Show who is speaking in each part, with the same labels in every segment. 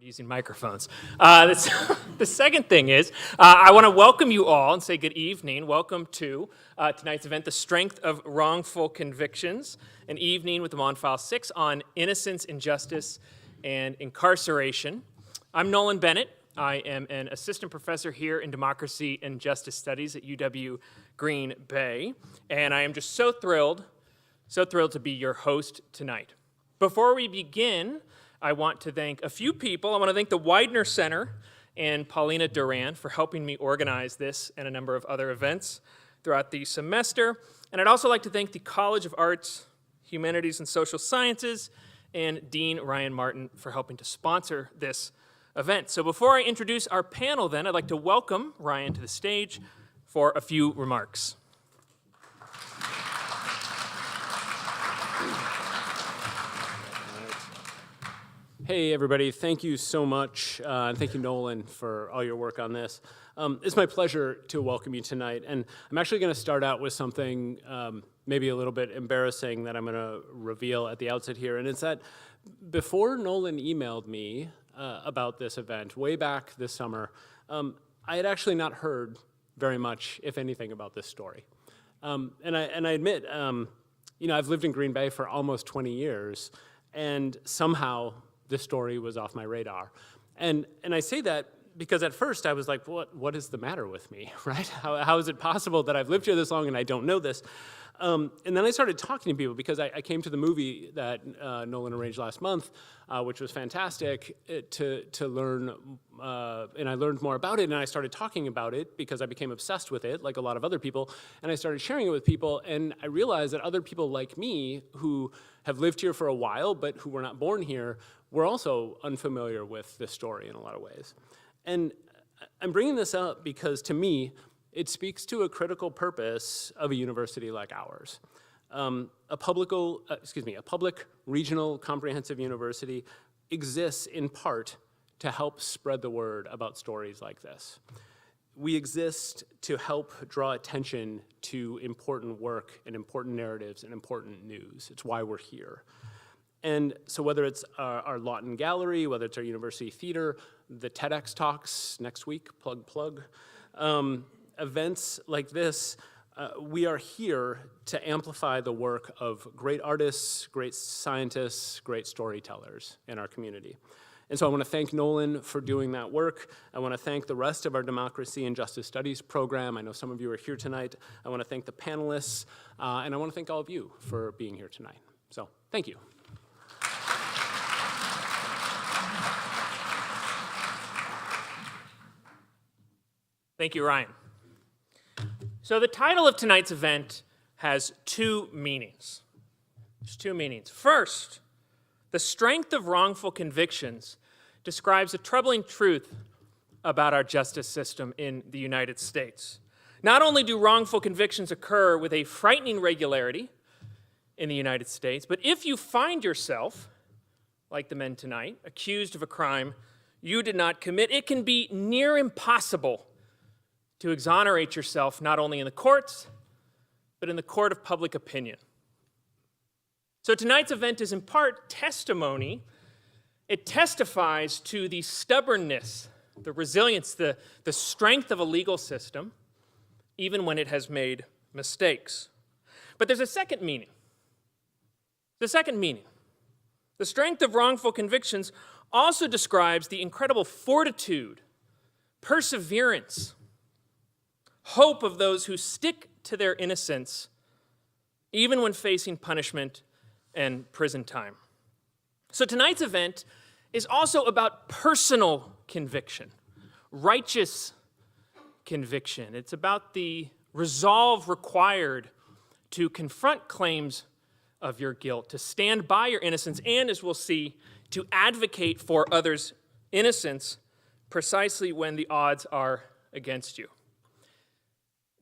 Speaker 1: Using microphones. The second thing is, I want to welcome you all and say good evening. Welcome to tonight's event, The Strength of Wrongful Convictions, an evening with the Monfils Six on innocence, injustice, and incarceration. I'm Nolan Bennett. I am an assistant professor here in Democracy and Justice Studies at UW Green Bay, and I am just so thrilled to be your host tonight. Before we begin, I want to thank a few people. I want to thank the Widener Center and Paulina Duran for helping me organize this and a number of other events throughout the semester. And I'd also like to thank the College of Arts, Humanities, and Social Sciences and Dean Ryan Martin for helping to sponsor this event. So before I introduce our panel then, I'd like to welcome Ryan to the stage for a few remarks.
Speaker 2: Hey everybody, thank you so much, and thank you Nolan for all your work on this. It's my pleasure to welcome you tonight, and I'm actually going to start out with something maybe a little bit embarrassing that I'm going to reveal at the outset here, and it's that before Nolan emailed me about this event way back this summer, I had actually not heard very much, if anything, about this story. And I admit, I've lived in Green Bay for almost 20 years, and somehow this story was off my radar. And I say that because at first I was like, what is the matter with me, right? How is it possible that I've lived here this long and I don't know this? And then I started talking to people because I came to the movie that Nolan arranged last month, which was fantastic to learn, and I learned more about it, and I started talking about it because I became obsessed with it, like a lot of other people, and I started sharing it with people, and I realized that other people like me who have lived here for a while but who were not born here were also unfamiliar with this story in a lot of ways. And I'm bringing this up because, to me, it speaks to a critical purpose of a university like ours. A public regional comprehensive university exists in part to help spread the word about stories like this. We exist to help draw attention to important work and important narratives and important news. It's why we're here. And so whether it's our Lawton Gallery, whether it's our university theater, the TEDx talks next week, plug, events like this, we are here to amplify the work of great artists, great scientists, great storytellers in our community. And so I want to thank Nolan for doing that work. I want to thank the rest of our Democracy and Justice Studies program. I know some of you are here tonight. I want to thank the panelists, and I want to thank all of you for being here tonight. So thank you.
Speaker 1: Thank you, Ryan. So the title of tonight's event has two meanings. There's two meanings. First, the strength of wrongful convictions describes a troubling truth about our justice system in the United States. Not only do wrongful convictions occur with a frightening regularity in the United States, but if you find yourself, like the men tonight, accused of a crime you did not commit, it can be near impossible to exonerate yourself not only in the courts, but in the court of public opinion. So tonight's event is in part testimony. It testifies to the stubbornness, the resilience, the strength of a legal system, even when it has made mistakes. But there's a second meaning. The second meaning. The strength of wrongful convictions also describes the incredible fortitude, perseverance, hope of those who stick to their innocence, even when facing punishment and prison time. So tonight's event is also about personal conviction, righteous conviction. It's about the resolve required to confront claims of your guilt, to stand by your innocence, and, as we'll see, to advocate for others' innocence precisely when the odds are against you.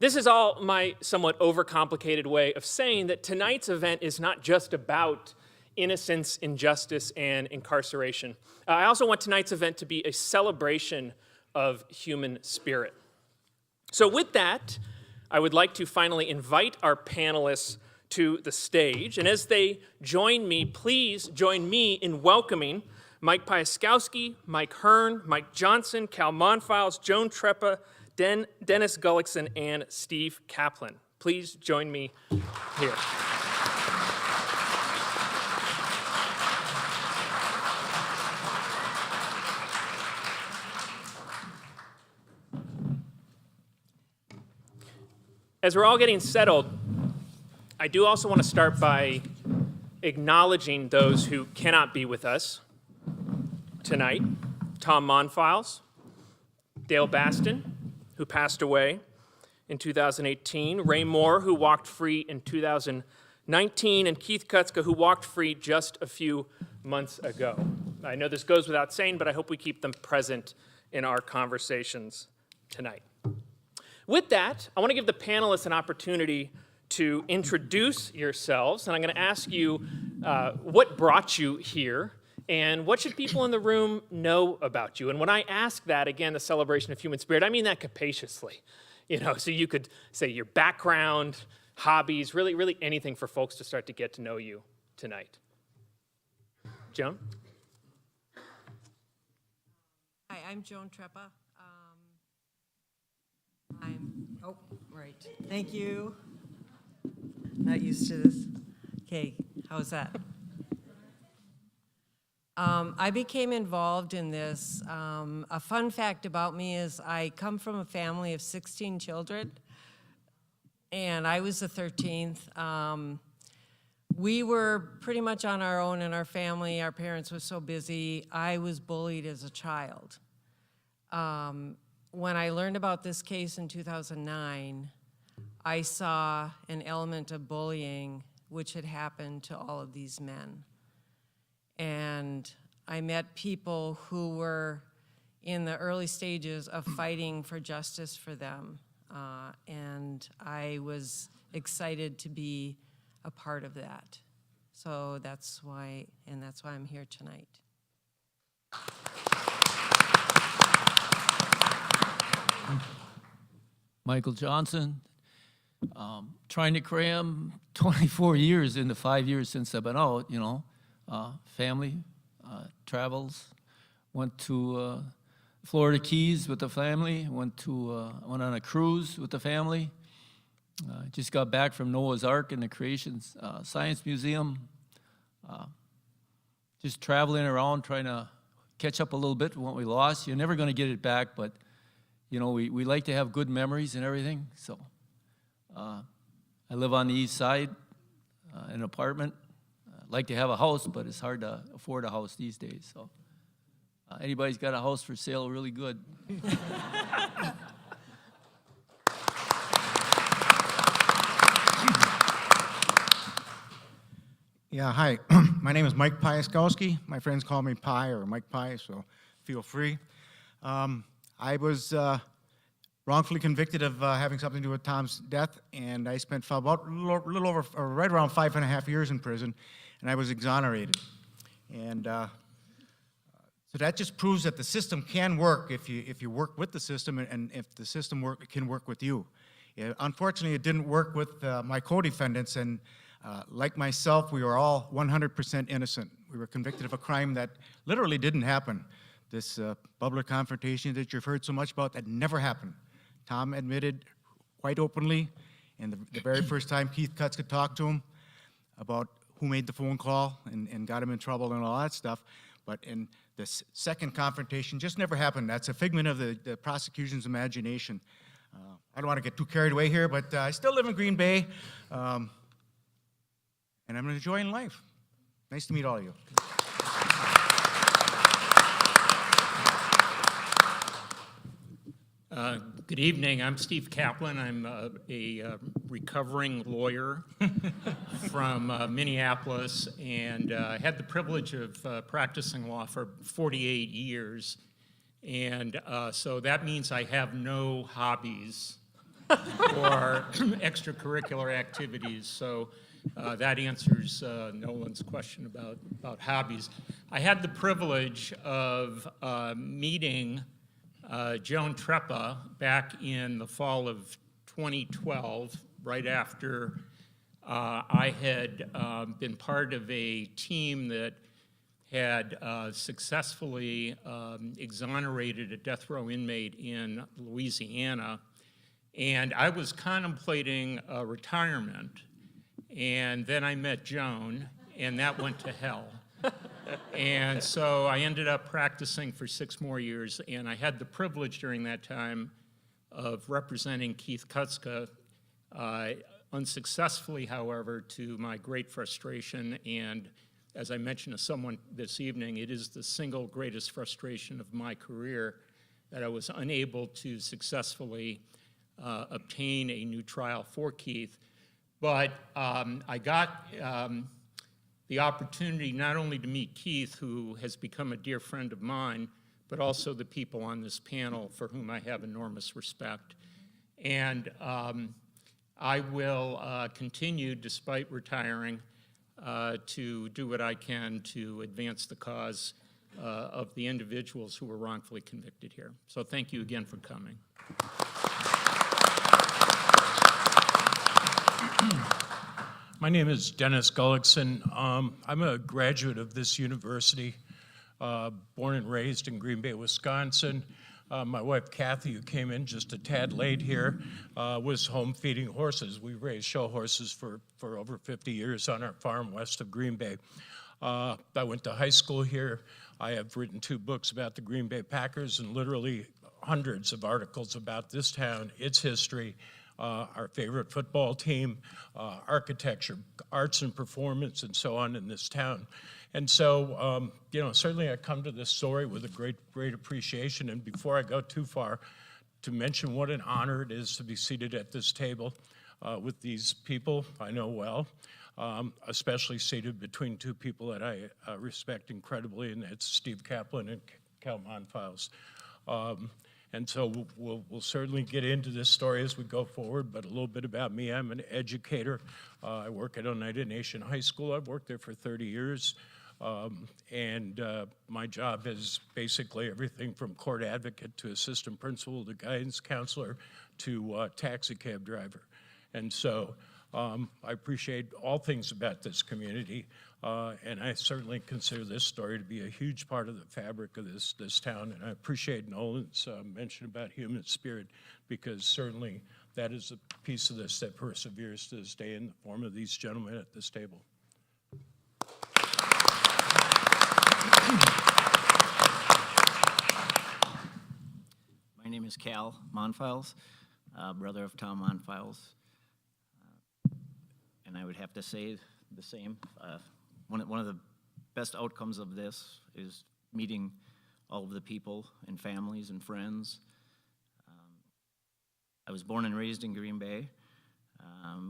Speaker 1: This is all my somewhat overcomplicated way of saying that tonight's event is not just about innocence, injustice, and incarceration. I also want tonight's event to be a celebration of human spirit. So with that, I would like to finally invite our panelists to the stage. And as they join me, please join me in welcoming Mike Pieskowski, Mike Hearn, Mike Johnson, Cal Monfils, Joan Treppa, Dennis Gullickson, and Steve Kaplan. Please join me here. As we're all getting settled, I do also want to start by acknowledging those who cannot be with us tonight. Tom Monfils, Dale Baston, who passed away in 2018, Ray Moore, who walked free in 2019, and Keith Kutzka, who walked free just a few months ago. I know this goes without saying, but I hope we keep them present in our conversations tonight. With that, I want to give the panelists an opportunity to introduce yourselves, and I'm going to ask you what brought you here, and what should people in the room know about you? And when I ask that, again, the celebration of human spirit, I mean that capaciously. So you could say your background, hobbies, really anything for folks to start to get to know you tonight. Joan?
Speaker 3: Hi, I'm Joan Treppa. Right. Thank you. Not used to this. Okay, how's that? I became involved in this. A fun fact about me is I come from a family of 16 children, and I was the 13th. We were pretty much on our own in our family. Our parents were so busy. I was bullied as a child. When I learned about this case in 2009, I saw an element of bullying which had happened to all of these men. And I met people who were in the early stages of fighting for justice for them. And I was excited to be a part of that. So that's why I'm here tonight.
Speaker 4: Michael Johnson, trying to cram 24 years into 5 years since I've been out, family, travels, went to Florida Keys with the family, went on a cruise with the family, just got back from Noah's Ark and the Creation Science Museum, just traveling around trying to catch up a little bit from what we lost. You're never going to get it back, but we like to have good memories and everything, so I live on the east side, in an apartment. I'd like to have a house, but it's hard to afford a house these days, so anybody's got a house for sale, really good.
Speaker 5: Yeah, hi. My name is Mike Pieskowski. My friends call me Pie or Mike Pie, so feel free. I was wrongfully convicted of having something to do with Tom's death, and I spent about right around 5.5 years in prison, and I was exonerated. And so that just proves that the system can work if you work with the system, and if the system can work with you. Unfortunately, it didn't work with my co-defendants, and like myself, we were all 100% innocent. We were convicted of a crime that literally didn't happen. This public confrontation that you've heard so much about, that never happened. Tom admitted quite openly, and the very first time Keith Kutzka talked to him about who made the phone call and got him in trouble and all that stuff. But in this second confrontation, just never happened. That's a figment of the prosecution's imagination. I don't want to get too carried away here, but I still live in Green Bay, and I'm enjoying life. Nice to meet all of you.
Speaker 6: Good evening. I'm Steve Kaplan. I'm a recovering lawyer from Minneapolis, and had the privilege of practicing law for 48 years. And so that means I have no hobbies or extracurricular activities. So that answers Nolan's question about hobbies. I had the privilege of meeting Joan Treppa back in the fall of 2012, right after I had been part of a team that had successfully exonerated a death row inmate in Louisiana, and I was contemplating retirement, and then I met Joan, and that went to hell. And so I ended up practicing for 6 more years, and I had the privilege during that time of representing Keith Kutzka, unsuccessfully, however, to my great frustration. And as I mentioned to someone this evening, it is the single greatest frustration of my career that I was unable to successfully obtain a new trial for Keith. But I got the opportunity not only to meet Keith, who has become a dear friend of mine, but also the people on this panel for whom I have enormous respect. And I will continue, despite retiring, to do what I can to advance the cause of the individuals who were wrongfully convicted here. So thank you again for coming.
Speaker 7: My name is Dennis Gullickson. I'm a graduate of this university, born and raised in Green Bay, Wisconsin. My wife Kathy, who came in just a tad late here, was home feeding horses. We raised show horses for over 50 years on our farm west of Green Bay. I went to high school here. I have written 2 books about the Green Bay Packers and literally hundreds of articles about this town, its history, our favorite football team, architecture, arts and performance, and so on in this town. And so, certainly I come to this story with a great appreciation. And before I go too far, to mention what an honor it is to be seated at this table with these people I know well, especially seated between 2 people that I respect incredibly, and that's Steve Kaplan and Cal Monfils. And so we'll certainly get into this story as we go forward, but a little bit about me. I'm an educator. I work at Oneida Nation High School. I've worked there for 30 years. And my job is basically everything from court advocate to assistant principal to guidance counselor to taxi cab driver. And so I appreciate all things about this community, and I certainly consider this story to be a huge part of the fabric of this town. And I appreciate Nolan's mention about human spirit, because certainly that is a piece of this that perseveres to this day in the form of these gentlemen at this table.
Speaker 8: My name is Cal Monfils, brother of Tom Monfils. And I would have to say the same. One of the best outcomes of this is meeting all of the people and families and friends. I was born and raised in Green Bay,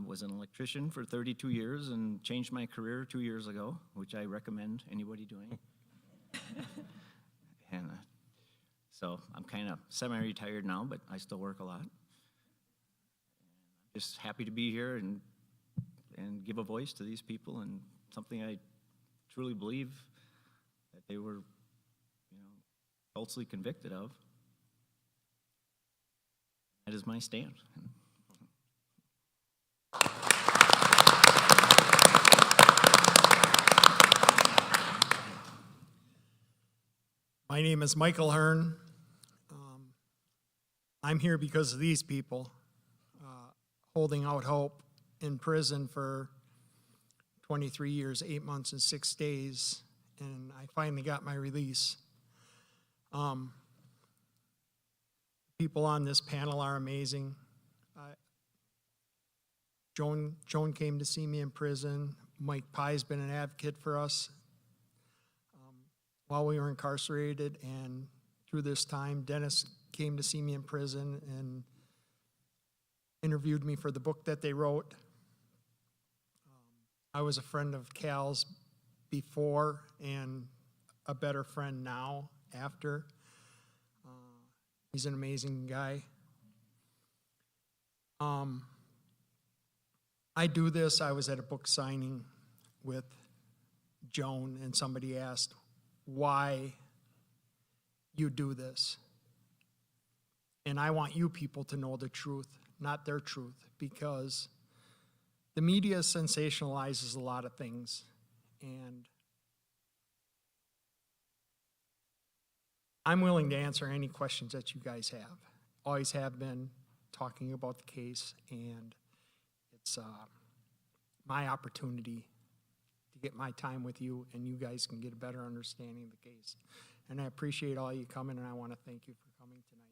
Speaker 8: was an electrician for 32 years and changed my career 2 years ago, which I recommend anybody doing. And so I'm kind of semi-retired now, but I still work a lot. Just happy to be here and give a voice to these people, and something I truly believe that they were, falsely convicted of. That is my stand.
Speaker 9: My name is Michael Hearn. I'm here because of these people holding out hope in prison for 23 years, 8 months, and 6 days, and I finally got my release. People on this panel are amazing. Joan came to see me in prison. Mike Pye's been an advocate for us while we were incarcerated, and through this time, Dennis came to see me in prison and interviewed me for the book that they wrote. I was a friend of Cal's before and a better friend now after. He's an amazing guy. I do this. I was at a book signing with Joan, and somebody asked why you do this. And I want you people to know the truth, not their truth, because the media sensationalizes a lot of things, and I'm willing to answer any questions that you guys have. Always have been, talking about the case, and it's my opportunity to get my time with you, and you guys can get a better understanding of the case. And I appreciate all you coming, and I want to thank you for coming tonight.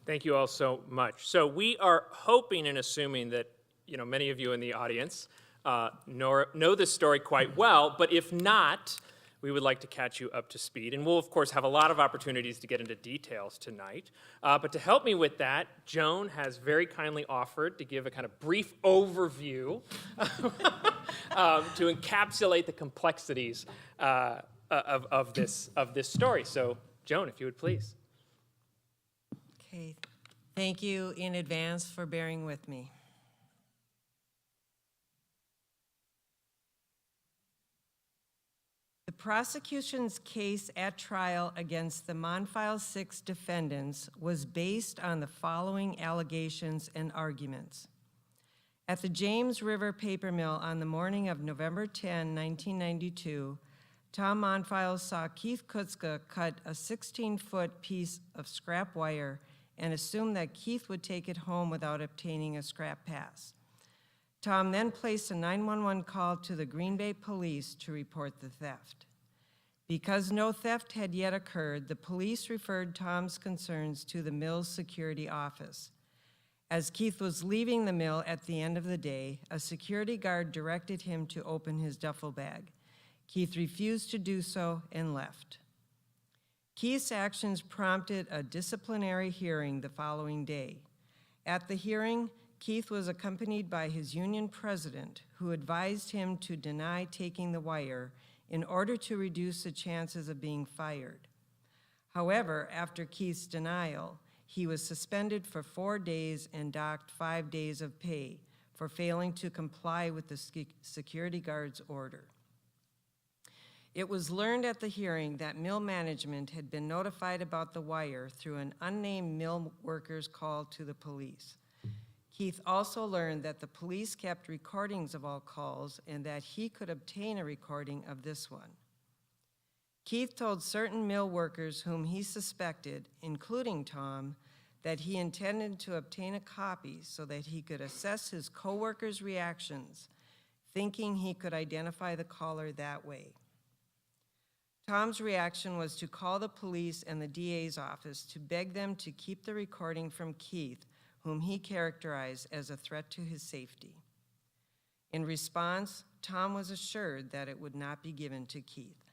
Speaker 1: Thank you all so much. So we are hoping and assuming that many of you in the audience know this story quite well, but if not, we would like to catch you up to speed. And we'll, of course, have a lot of opportunities to get into details tonight. But to help me with that, Joan has very kindly offered to give a kind of brief overview to encapsulate the complexities of this story. So, Joan, if you would please.
Speaker 3: Okay, thank you in advance for bearing with me. The prosecution's case at trial against the Monfils Six defendants was based on the following allegations and arguments. At the James River paper mill on the morning of November 10, 1992, Tom Monfils saw Keith Kutzka cut a 16-foot piece of scrap wire and assumed that Keith would take it home without obtaining a scrap pass. Tom then placed a 911 call to the Green Bay police to report the theft. Because no theft had yet occurred, the police referred Tom's concerns to the mill's security office. As Keith was leaving the mill at the end of the day, a security guard directed him to open his duffel bag. Keith refused to do so and left. Keith's actions prompted a disciplinary hearing the following day. At the hearing, Keith was accompanied by his union president, who advised him to deny taking the wire in order to reduce the chances of being fired. However, after Keith's denial, he was suspended for 4 days and docked 5 days of pay for failing to comply with the security guard's order. It was learned at the hearing that mill management had been notified about the wire through an unnamed mill worker's call to the police. Keith also learned that the police kept recordings of all calls and that he could obtain a recording of this one. Keith told certain mill workers whom he suspected, including Tom, that he intended to obtain a copy so that he could assess his co-workers' reactions, thinking he could identify the caller that way. Tom's reaction was to call the police and the DA's office to beg them to keep the recording from Keith, whom he characterized as a threat to his safety. In response, Tom was assured that it would not be given to Keith.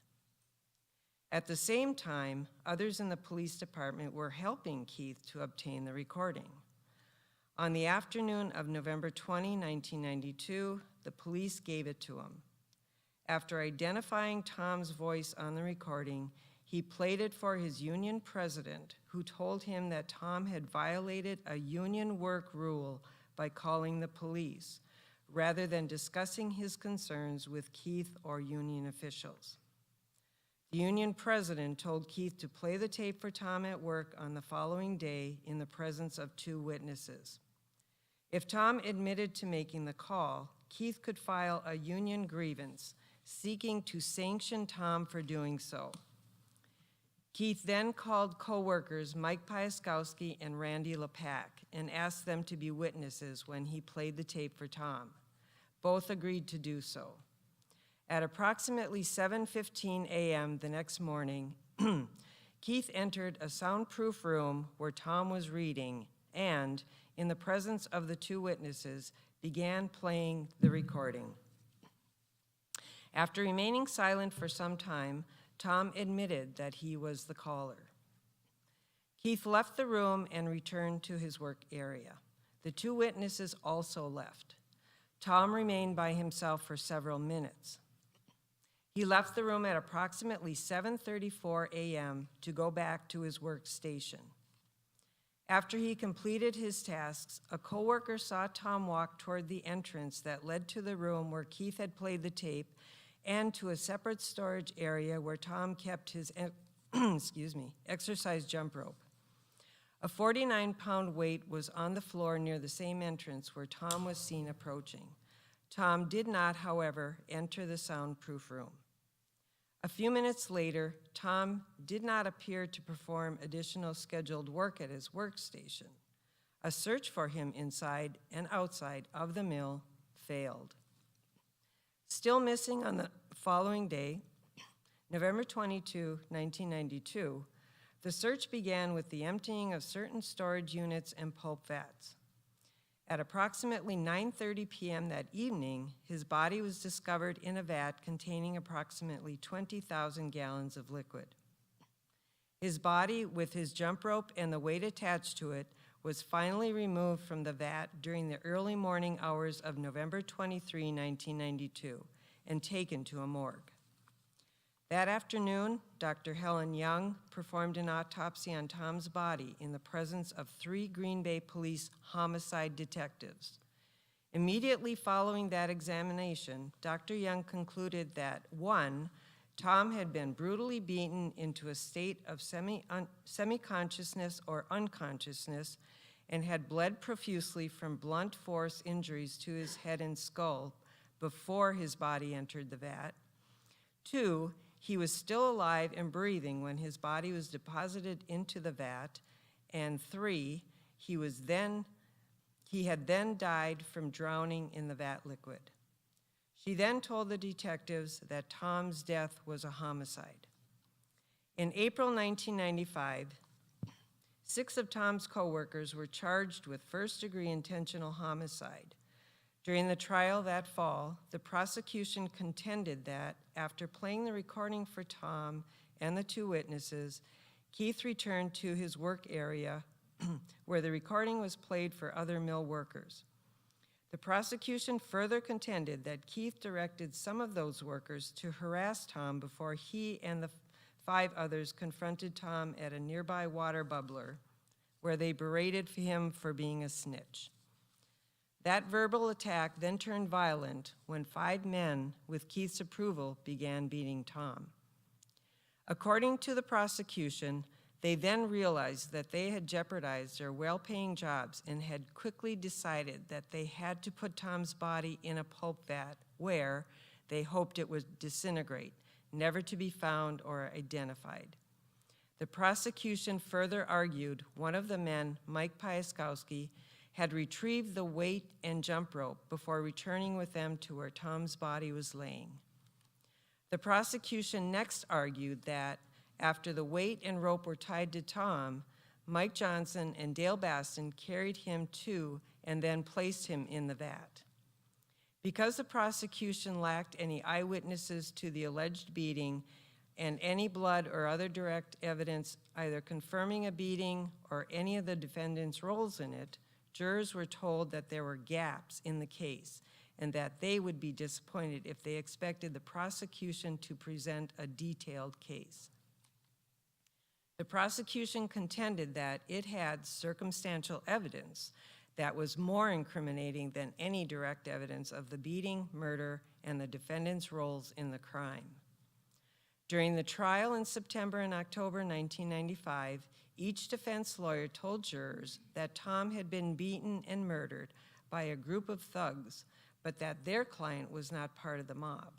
Speaker 3: At the same time, others in the police department were helping Keith to obtain the recording. On the afternoon of November 20, 1992, the police gave it to him. After identifying Tom's voice on the recording, he played it for his union president, who told him that Tom had violated a union work rule by calling the police, rather than discussing his concerns with Keith or union officials. The union president told Keith to play the tape for Tom at work on the following day in the presence of 2 witnesses. If Tom admitted to making the call, Keith could file a union grievance seeking to sanction Tom for doing so. Keith then called co-workers Mike Pieskoski and Randy Lepak and asked them to be witnesses when he played the tape for Tom. Both agreed to do so. At approximately 7:15 a.m. the next morning, Keith entered a soundproof room where Tom was reading and, in the presence of the 2 witnesses, began playing the recording. After remaining silent for some time, Tom admitted that he was the caller. Keith left the room and returned to his work area. The 2 witnesses also left. Tom remained by himself for several minutes. He left the room at approximately 7:34 a.m. to go back to his workstation. After he completed his tasks, a coworker saw Tom walk toward the entrance that led to the room where Keith had played the tape and to a separate storage area where Tom kept his exercise jump rope. A 49-pound weight was on the floor near the same entrance where Tom was seen approaching. Tom did not, however, enter the soundproof room. A few minutes later, Tom did not appear to perform additional scheduled work at his workstation. A search for him inside and outside of the mill failed. Still missing on the following day, November 22, 1992, the search began with the emptying of certain storage units and pulp vats. At approximately 9:30 p.m. that evening, his body was discovered in a vat containing approximately 20,000 gallons of liquid. His body, with his jump rope and the weight attached to it, was finally removed from the vat during the early morning hours of November 23, 1992, and taken to a morgue. That afternoon, Dr. Helen Young performed an autopsy on Tom's body in the presence of 3 Green Bay Police homicide detectives. Immediately following that examination, Dr. Young concluded that 1, Tom had been brutally beaten into a state of semi-consciousness or unconsciousness and had bled profusely from blunt force injuries to his head and skull before his body entered the vat. 2, he was still alive and breathing when his body was deposited into the vat. And 3, he had then died from drowning in the vat liquid. She then told the detectives that Tom's death was a homicide. In April 1995, 6 of Tom's co-workers were charged with first-degree intentional homicide. During the trial that fall, the prosecution contended that after playing the recording for Tom and the 2 witnesses, Keith returned to his work area where the recording was played for other mill workers. The prosecution further contended that Keith directed some of those workers to harass Tom before he and the 5 others confronted Tom at a nearby water bubbler, where they berated him for being a snitch. That verbal attack then turned violent when 5 men, with Keith's approval, began beating Tom. According to the prosecution, they then realized that they had jeopardized their well-paying jobs and had quickly decided that they had to put Tom's body in a pulp vat where they hoped it would disintegrate, never to be found or identified. The prosecution further argued one of the men, Mike Pieskoski, had retrieved the weight and jump rope before returning with them to where Tom's body was laying. The prosecution next argued that after the weight and rope were tied to Tom, Mike Johnson and Dale Baston carried him to and then placed him in the vat. Because the prosecution lacked any eyewitnesses to the alleged beating and any blood or other direct evidence either confirming a beating or any of the defendants' roles in it, jurors were told that there were gaps in the case and that they would be disappointed if they expected the prosecution to present a detailed case. The prosecution contended that it had circumstantial evidence that was more incriminating than any direct evidence of the beating, murder, and the defendants' roles in the crime. During the trial in September and October 1995, each defense lawyer told jurors that Tom had been beaten and murdered by a group of thugs, but that their client was not part of the mob.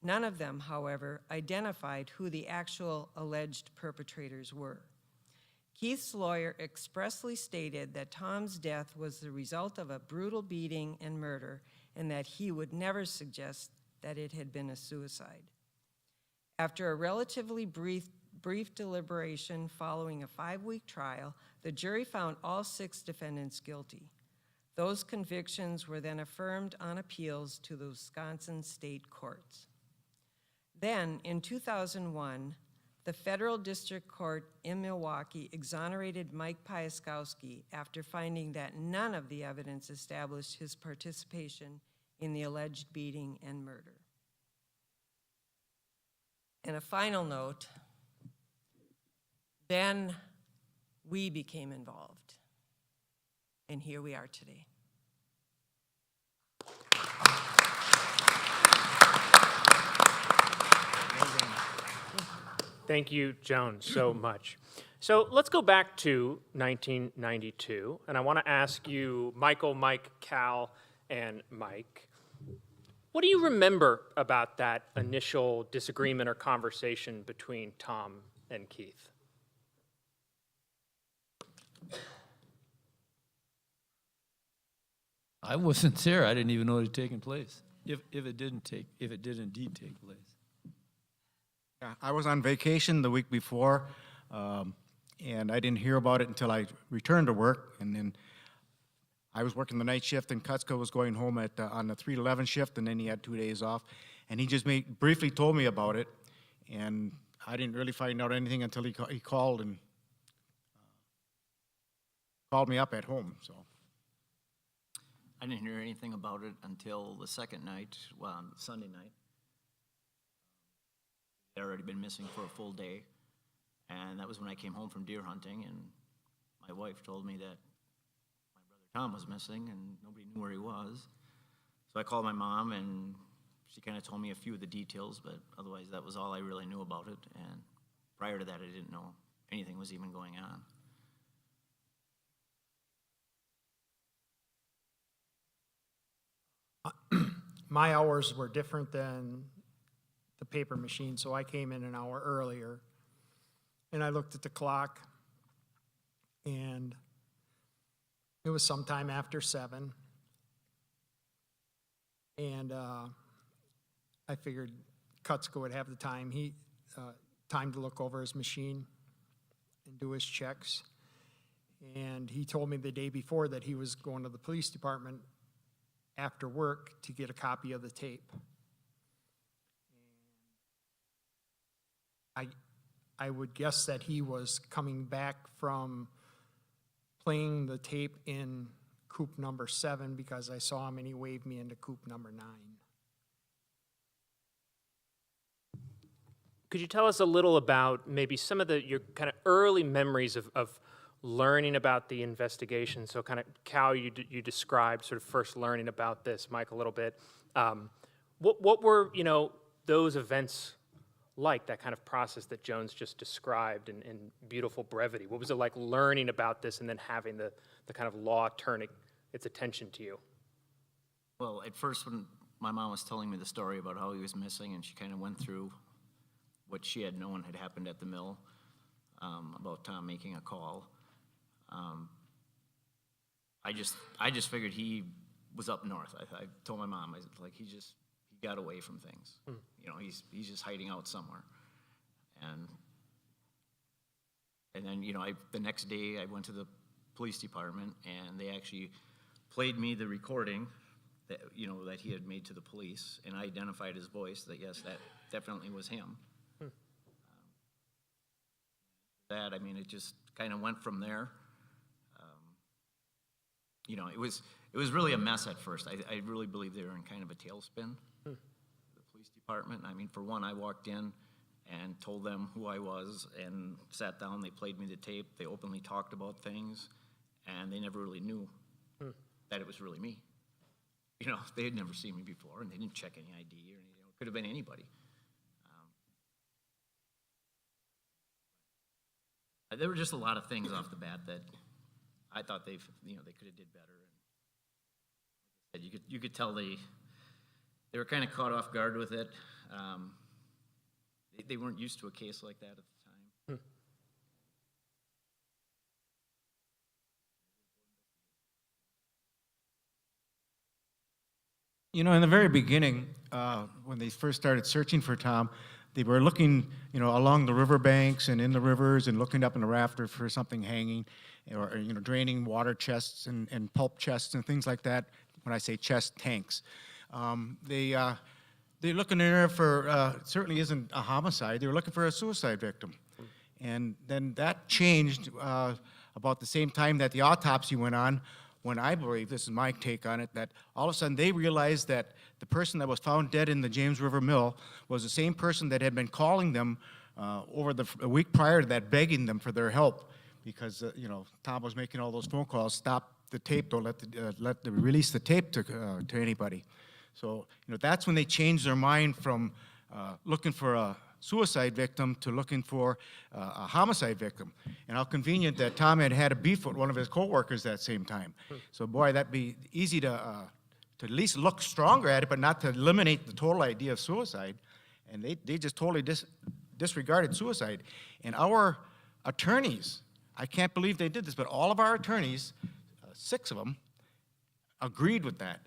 Speaker 3: None of them, however, identified who the actual alleged perpetrators were. Keith's lawyer expressly stated that Tom's death was the result of a brutal beating and murder, and that he would never suggest that it had been a suicide. After a relatively brief deliberation following a 5-week trial, the jury found all 6 defendants guilty. Those convictions were then affirmed on appeals to the Wisconsin state courts. Then, in 2001, the federal district court in Milwaukee exonerated Mike Pieskoski after finding that none of the evidence established his participation in the alleged beating and murder. And a final note, then we became involved, and here we are today.
Speaker 1: Thank you, Joan, so much. So let's go back to 1992, and I want to ask you, Michael, Mike, Cal, and Mike, What do you remember about that initial disagreement or conversation between Tom and Keith?
Speaker 4: I wasn't there. I didn't even know it had taken place. If it did indeed take place.
Speaker 5: Yeah, I was on vacation the week before, and I didn't hear about it until I returned to work. And then I was working the night shift, and Kutzko was going home on the 3-11 shift, and then he had 2 days off. And he just briefly told me about it, and I didn't really find out anything until he called and called me up at home. So
Speaker 8: I didn't hear anything about it until the second night, well, Sunday night. They'd already been missing for a full day, and that was when I came home from deer hunting, and my wife told me that my brother Tom was missing, and nobody knew where he was. So I called my mom, and she kind of told me a few of the details, but otherwise that was all I really knew about it, and prior to that I didn't know anything was even going on.
Speaker 9: My hours were different than the paper machine, so I came in an hour earlier. And I looked at the clock, and it was sometime after 7. And I figured Kutzko would have the time. Time to look over his machine and do his checks. And he told me the day before that he was going to the police department after work to get a copy of the tape. I would guess that he was coming back from playing the tape in coop number 7 because I saw him and he waved me into coop number 9.
Speaker 1: Could you tell us a little about maybe some of your kind of early memories of learning about the investigation? So kind of, Cal, you described sort of first learning about this, Mike, a little bit. What were, those events like, that kind of process that Jones just described in beautiful brevity? What was it like learning about this and then having the kind of law turn its attention to you?
Speaker 8: Well, at first when my mom was telling me the story about how he was missing, and she kind of went through what she had known had happened at the mill, about Tom making a call, I just figured he was up north. I told my mom, I was like, he got away from things. He's just hiding out somewhere. And then, the next day I went to the police department, and they actually played me the recording that, that he had made to the police, and I identified his voice, that yes, that definitely was him. It just kind of went from there. It was really a mess at first. I really believe they were in kind of a tailspin, the police department. For one, I walked in and told them who I was and sat down. They played me the tape. They openly talked about things, and they never really knew that it was really me. They had never seen me before, and they didn't check any ID or anything. It could have been anybody. There were just a lot of things off the bat that I thought they could have did better. And you could tell they were kind of caught off guard with it. They weren't used to a case like that at the time.
Speaker 5: In the very beginning, when they first started searching for Tom, they were looking, along the riverbanks and in the rivers and looking up in the rafter for something hanging, or draining water chests and pulp chests and things like that. When I say chest, tanks. They're looking in there for, certainly isn't a homicide, they were looking for a suicide victim. And then that changed about the same time that the autopsy went on, when I believe, this is my take on it, that all of a sudden they realized that the person that was found dead in the James River Mill was the same person that had been calling them over a week prior to that, begging them for their help, because Tom was making all those phone calls, stop the tape, don't release the tape to anybody. So that's when they changed their mind from looking for a suicide victim to looking for a homicide victim. And how convenient that Tom had a beef with one of his coworkers that same time. So boy, that'd be easy to at least look stronger at it, but not to eliminate the total idea of suicide. And they just totally disregarded suicide. And our attorneys, I can't believe they did this, but all of our attorneys, 6 of them, agreed with that.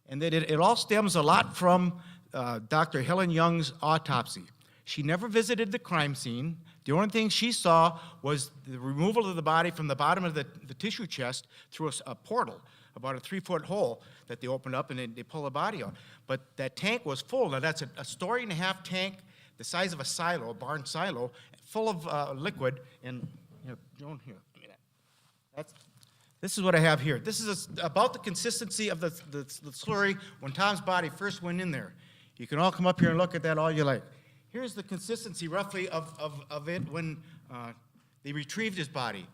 Speaker 5: And that it all stems a lot from Dr. Helen Young's autopsy. She never visited the crime scene. The only thing she saw was the removal of the body from the bottom of the tissue chest through a portal, about a 3-foot hole that they opened up and they pull the body out. But that tank was full. Now that's a 1.5-story tank, the size of a silo, a barn silo, full of liquid. And Joan, here, look at that. This is what I have here. This is about the consistency of the slurry when Tom's body first went in there. You can all come up here and look at that all you like. Here's the consistency roughly of it when they retrieved his body.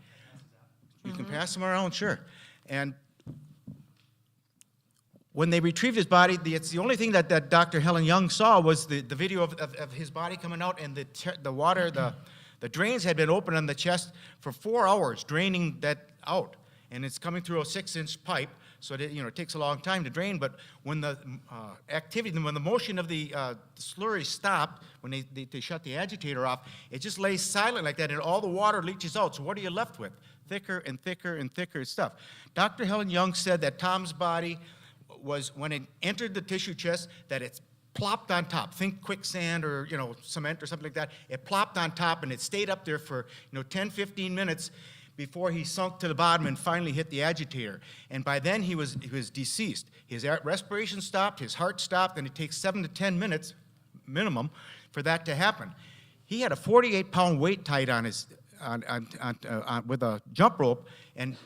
Speaker 5: You can pass them around, sure. And when they retrieved his body, it's the only thing that Dr. Helen Young saw was the video of his body coming out, and the water, the drains had been open on the chest for 4 hours, draining that out. And it's coming through a 6-inch pipe, so that, it takes a long time to drain. But when the when the motion of the slurry stopped, when they shut the agitator off, it just lays silent like that, and all the water leaches out. So what are you left with? Thicker and thicker and thicker stuff. Dr. Helen Young said that Tom's body was, when it entered the tissue chest, that it's plopped on top. Think quicksand or cement or something like that. It plopped on top, and it stayed up there for 10, 15 minutes. Before he sunk to the bottom and finally hit the agitator. And by then he was deceased. His respiration stopped, his heart stopped, and it takes 7 to 10 minutes minimum for that to happen. He had a 48-pound weight tied on his with a jump rope, and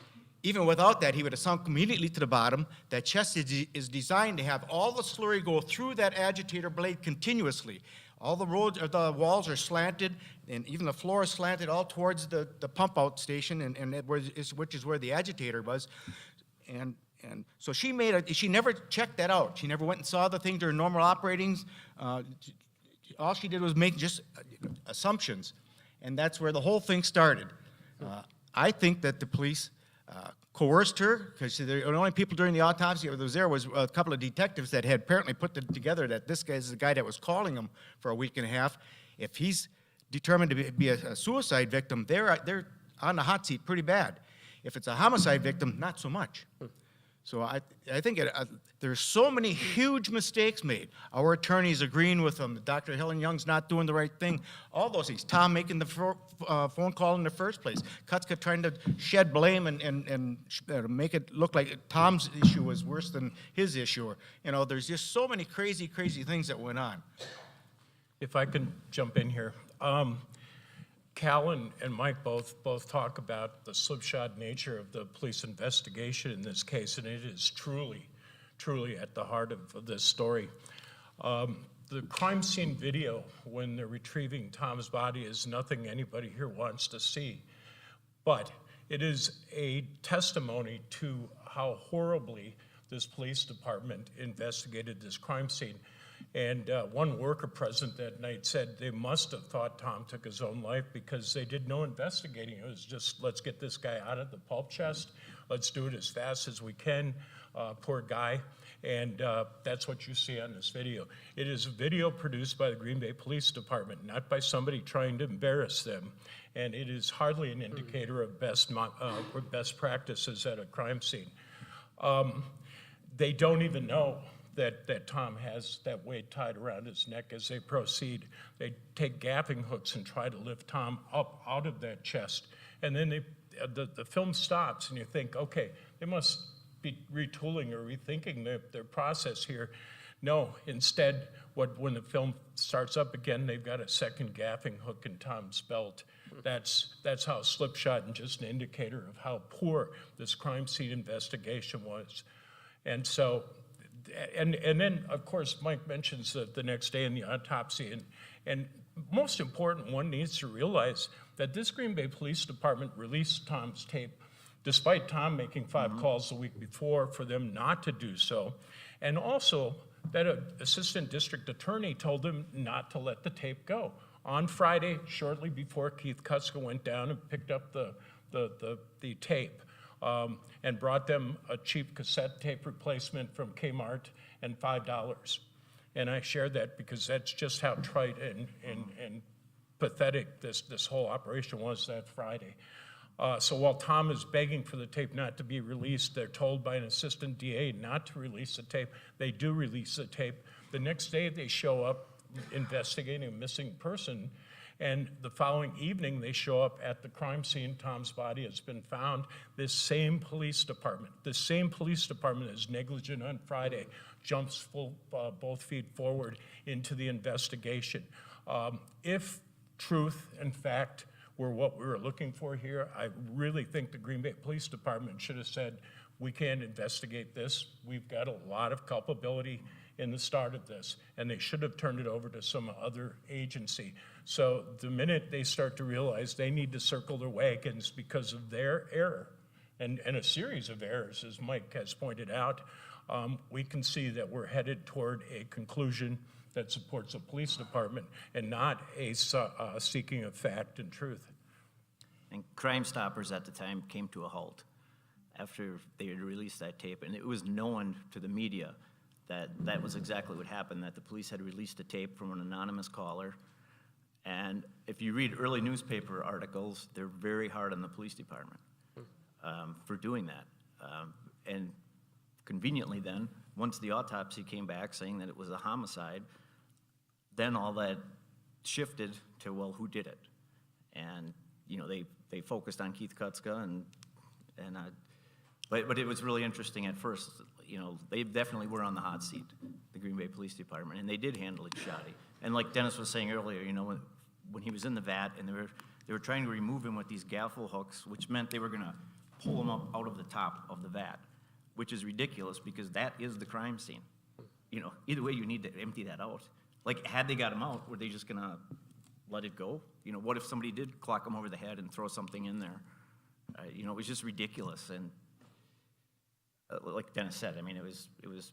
Speaker 5: even without that, he would have sunk immediately to the bottom. That chest is designed to have all the slurry go through that agitator blade continuously. All the the walls are slanted, and even the floor is slanted all towards the pump-out station, which is where the agitator was. And so she never checked that out. She never went and saw the thing during normal operatings. All she did was make just assumptions, and that's where the whole thing started. I think that the police coerced her, because the only people during the autopsy that was there was a couple of detectives that had apparently put together that this guy is the guy that was calling him for a week and a half. If he's determined to be a suicide victim, they're on the hot seat pretty bad. If it's a homicide victim, not so much. So I think there's so many huge mistakes made. Our attorneys agreeing with them. Dr. Helen Young's not doing the right thing. All those things. Tom making the phone call in the first place. Kutzka trying to shed blame and make it look like Tom's issue was worse than his issue. There's just so many crazy, crazy things that went on.
Speaker 7: If I can jump in here. Cal and Mike both talk about the slipshod nature of the police investigation in this case, and it is truly at the heart of this story. The crime scene video, when they're retrieving Tom's body, is nothing anybody here wants to see, but it is a testimony to how horribly this police department investigated this crime scene. And one worker present that night said they must have thought Tom took his own life because they did no investigating. It was just, let's get this guy out of the pulp chest. Let's do it as fast as we can. Poor guy. And that's what you see on this video. It is a video produced by the Green Bay Police Department, not by somebody trying to embarrass them. And it is hardly an indicator of best practices at a crime scene. They don't even know that Tom has that weight tied around his neck as they proceed. They take gaffing hooks and try to lift Tom up out of that chest. And then the film stops and you think, okay, they must be retooling or rethinking their process here. No, instead, when the film starts up again, they've got a second gaffing hook in Tom's belt. That's how slipshod and just an indicator of how poor this crime scene investigation was. And so, and then, of course, Mike mentions the next day in the autopsy, and most important, one needs to realize that this Green Bay Police Department released Tom's tape despite Tom making 5 calls the week before for them not to do so, and also that an assistant district attorney told them not to let the tape go. On Friday, shortly before Keith Kutzka went down and picked up the tape, and brought them a cheap cassette tape replacement from Kmart and $5. And I shared that because that's just how trite and pathetic this whole operation was that Friday. So while Tom is begging for the tape not to be released, they're told by an assistant DA not to release the tape. They do release the tape. The next day they show up investigating a missing person, and the following evening they show up at the crime scene. Tom's body has been found. This same police department is negligent on Friday, jumps both feet forward into the investigation. If truth and fact were what we were looking for here, I really think the Green Bay Police Department should have said, we can't investigate this. We've got a lot of culpability in the start of this, and they should have turned it over to some other agency. So the minute they start to realize they need to circle their wagons because of their error, and a series of errors, as Mike has pointed out, we can see that we're headed toward a conclusion that supports a police department and not a seeking of fact and truth.
Speaker 8: And Crime Stoppers at the time came to a halt after they had released that tape, and it was known to the media that that was exactly what happened, that the police had released a tape from an anonymous caller. And if you read early newspaper articles, they're very hard on the police department for doing that. And conveniently then, once the autopsy came back saying that it was a homicide, then all that shifted to, well, who did it? And, you know, they focused on Keith Kutzka, but it was really interesting at first. You know, they definitely were on the hot seat, the Green Bay Police Department, and they did handle it shoddy. And like Dennis was saying earlier, you know, when he was in the vat and they were trying to remove him with these gaffle hooks, which meant they were gonna pull him up out of the top of the vat, which is ridiculous because that is the crime scene. You know, either way you need to empty that out. Like, had they got him out, were they just gonna let it go? You know, what if somebody did clock him over the head and throw something in there? You know, it was just ridiculous. And like Dennis said, I mean, it was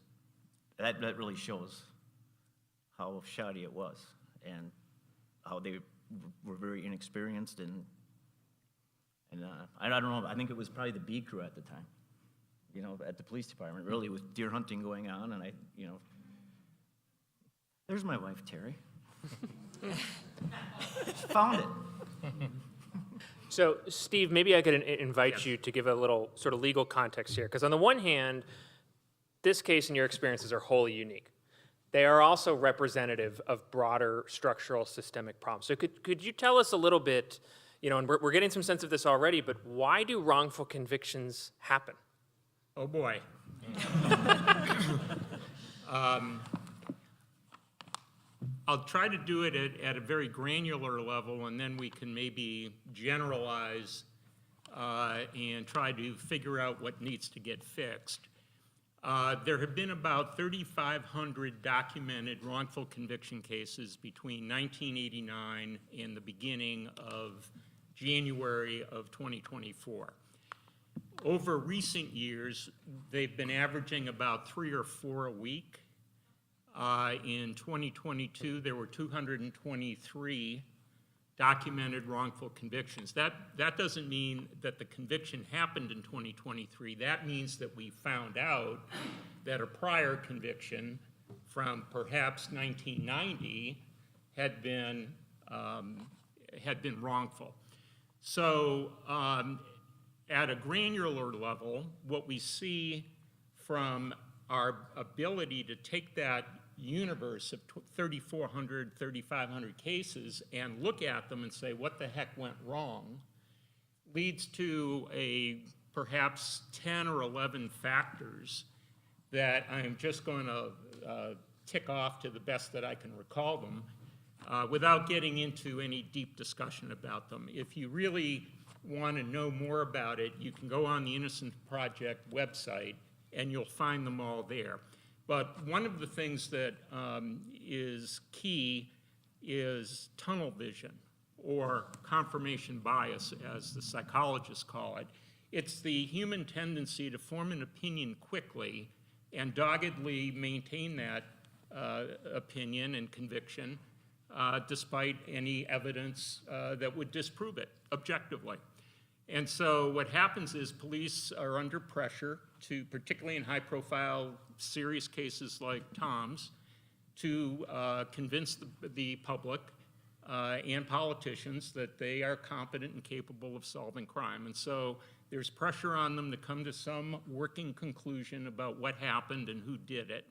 Speaker 8: that really shows how shoddy it was and how they were very inexperienced and I don't know, I think it was probably the B crew at the time, you know, at the police department, really, with deer hunting going on, and you know, there's my wife, Terry. Found it.
Speaker 1: So, Steve, maybe I could invite you to give a little sort of legal context here, because on the one hand, this case and your experiences are wholly unique. They are also representative of broader structural systemic problems. So could you tell us a little bit, you know, and we're getting some sense of this already, but why do wrongful convictions happen?
Speaker 6: Oh, boy. I'll try to do it at a very granular level, and then we can maybe generalize and try to figure out what needs to get fixed. There have been about 3,500 documented wrongful conviction cases between 1989 and the beginning of January of 2024. Over recent years, they've been averaging about 3 or 4 a week. In 2022, there were 223 documented wrongful convictions. That doesn't mean that the conviction happened in 2023. That means that we found out that a prior conviction from perhaps 1990 had been wrongful. So at a granular level, what we see from our ability to take that universe of 3,400, 3,500 cases and look at them and say, what the heck went wrong, leads to perhaps 10 or 11 factors that I'm just going to tick off to the best that I can recall them without getting into any deep discussion about them. If you really want to know more about it, you can go on the Innocence Project website and you'll find them all there. But one of the things that is key is tunnel vision, or confirmation bias, as the psychologists call it. It's the human tendency to form an opinion quickly and doggedly maintain that opinion and conviction despite any evidence that would disprove it objectively. And so what happens is police are under pressure to, particularly in high-profile, serious cases like Tom's, to convince the public and politicians that they are competent and capable of solving crime. And so there's pressure on them to come to some working conclusion about what happened and who did it.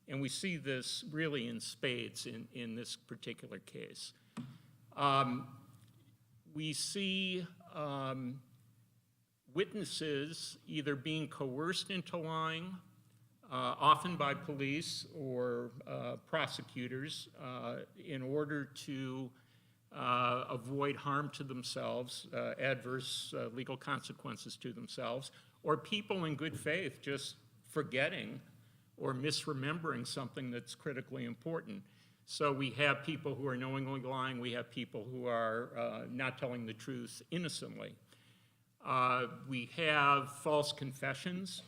Speaker 6: And we see this really in spades in this particular case. We see witnesses either being coerced into lying, often by police or prosecutors, in order to avoid harm to themselves, adverse legal consequences to themselves, or people in good faith just forgetting or misremembering something that's critically important. So we have people who are knowingly lying, we have people who are not telling the truth innocently. We have false confessions.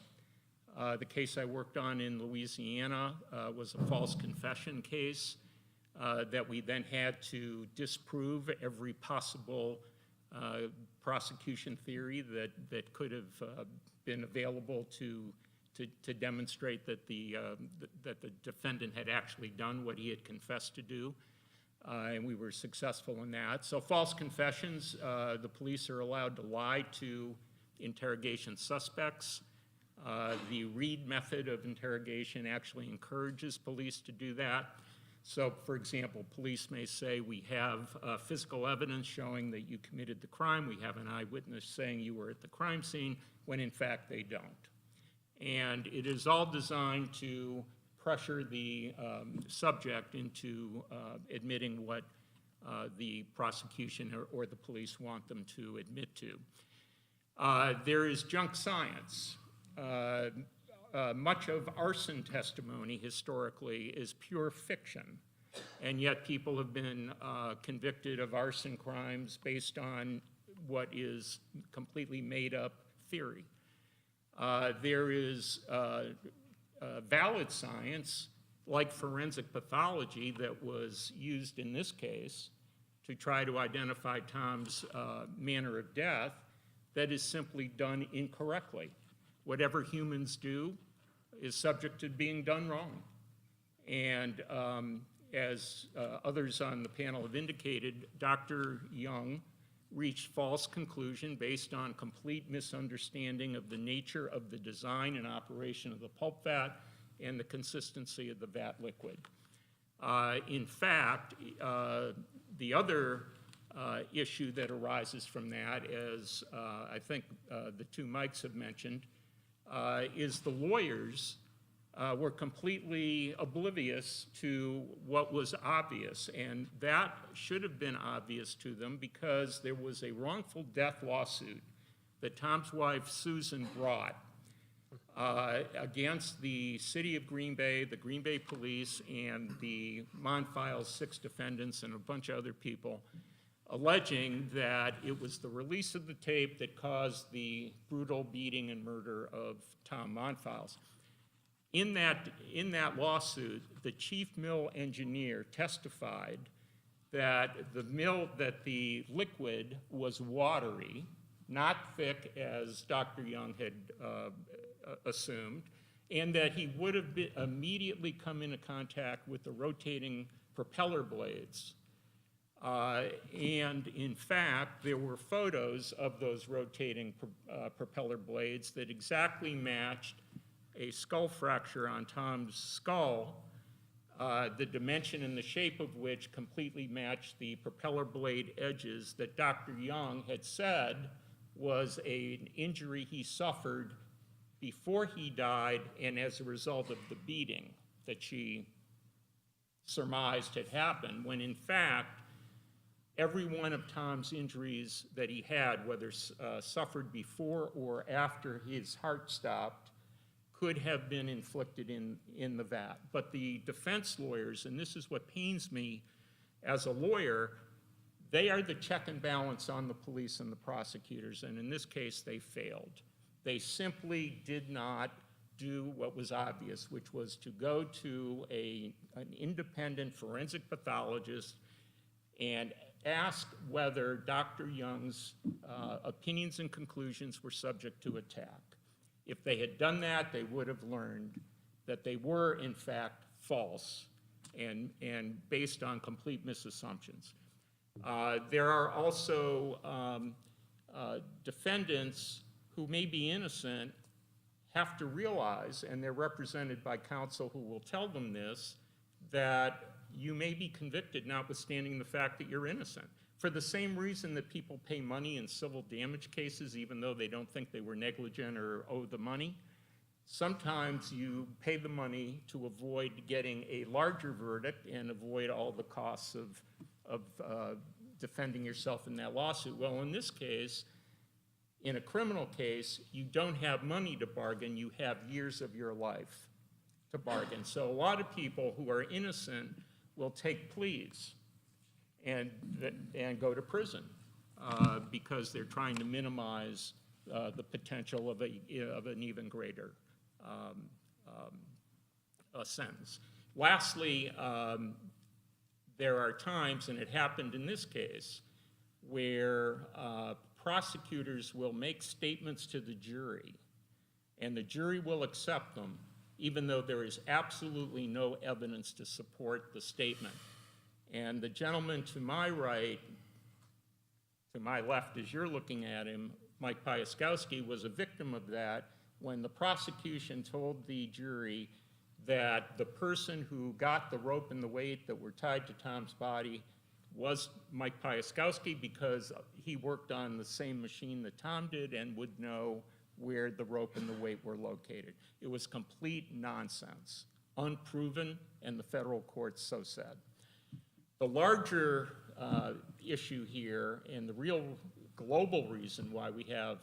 Speaker 6: The case I worked on in Louisiana was a false confession case that we then had to disprove every possible prosecution theory that could have been available to demonstrate that the defendant had actually done what he had confessed to do. And we were successful in that. So false confessions, the police are allowed to lie to interrogation suspects. The Reed method of interrogation actually encourages police to do that. So, for example, police may say, we have physical evidence showing that you committed the crime. We have an eyewitness saying you were at the crime scene, when in fact they don't. And it is all designed to pressure the subject into admitting what the prosecution or the police want them to admit to. There is junk science. Much of arson testimony historically is pure fiction, and yet people have been convicted of arson crimes based on what is completely made up theory. There is valid science, like forensic pathology, that was used in this case to try to identify Tom's manner of death, that is simply done incorrectly. Whatever humans do is subject to being done wrong. And as others on the panel have indicated, Dr. Young reached false conclusion based on complete misunderstanding of the nature of the design and operation of the pulp vat and the consistency of the vat liquid. In fact, the other issue that arises from that, as I think the two mics have mentioned, is the lawyers were completely oblivious to what was obvious, and that should have been obvious to them because there was a wrongful death lawsuit that Tom's wife Susan brought against the city of Green Bay, the Green Bay police, and the Monfils Six defendants and a bunch of other people, alleging that it was the release of the tape that caused the brutal beating and murder of Tom Monfils. In that lawsuit, the chief mill engineer testified that the liquid was watery, not thick as Dr. Young had assumed, and that he would have immediately come into contact with the rotating propeller blades. And in fact, there were photos of those rotating propeller blades that exactly matched a skull fracture on Tom's skull, the dimension and the shape of which completely matched the propeller blade edges that Dr. Young had said was an injury he suffered before he died and as a result of the beating that she surmised had happened, when in fact, every one of Tom's injuries that he had, whether suffered before or after his heart stopped, could have been inflicted in the vat. But the defense lawyers, and this is what pains me as a lawyer, they are the check and balance on the police and the prosecutors, and in this case, they failed. They simply did not do what was obvious, which was to go to an independent forensic pathologist and ask whether Dr. Young's opinions and conclusions were subject to attack. If they had done that, they would have learned that they were, in fact, false and based on complete misassumptions. There are also defendants who may be innocent have to realize, and they're represented by counsel who will tell them this, that you may be convicted notwithstanding the fact that you're innocent. For the same reason that people pay money in civil damage cases even though they don't think they were negligent or owe the money, sometimes you pay the money to avoid getting a larger verdict and avoid all the costs of defending yourself in that lawsuit. Well, in this case, in a criminal case, you don't have money to bargain, you have years of your life to bargain. So a lot of people who are innocent will take pleas and go to prison because they're trying to minimize the potential of an even greater sentence. Lastly, there are times, and it happened in this case, where prosecutors will make statements to the jury, and the jury will accept them, even though there is absolutely no evidence to support the statement. And the gentleman to my right, to my left as you're looking at him, Mike Pieskoski, was a victim of that when the prosecution told the jury that the person who got the rope and the weight that were tied to Tom's body was Mike Pieskoski because he worked on the same machine that Tom did and would know where the rope and the weight were located. It was complete nonsense, unproven, and the federal courts so said. The larger issue here, and the real global reason why we have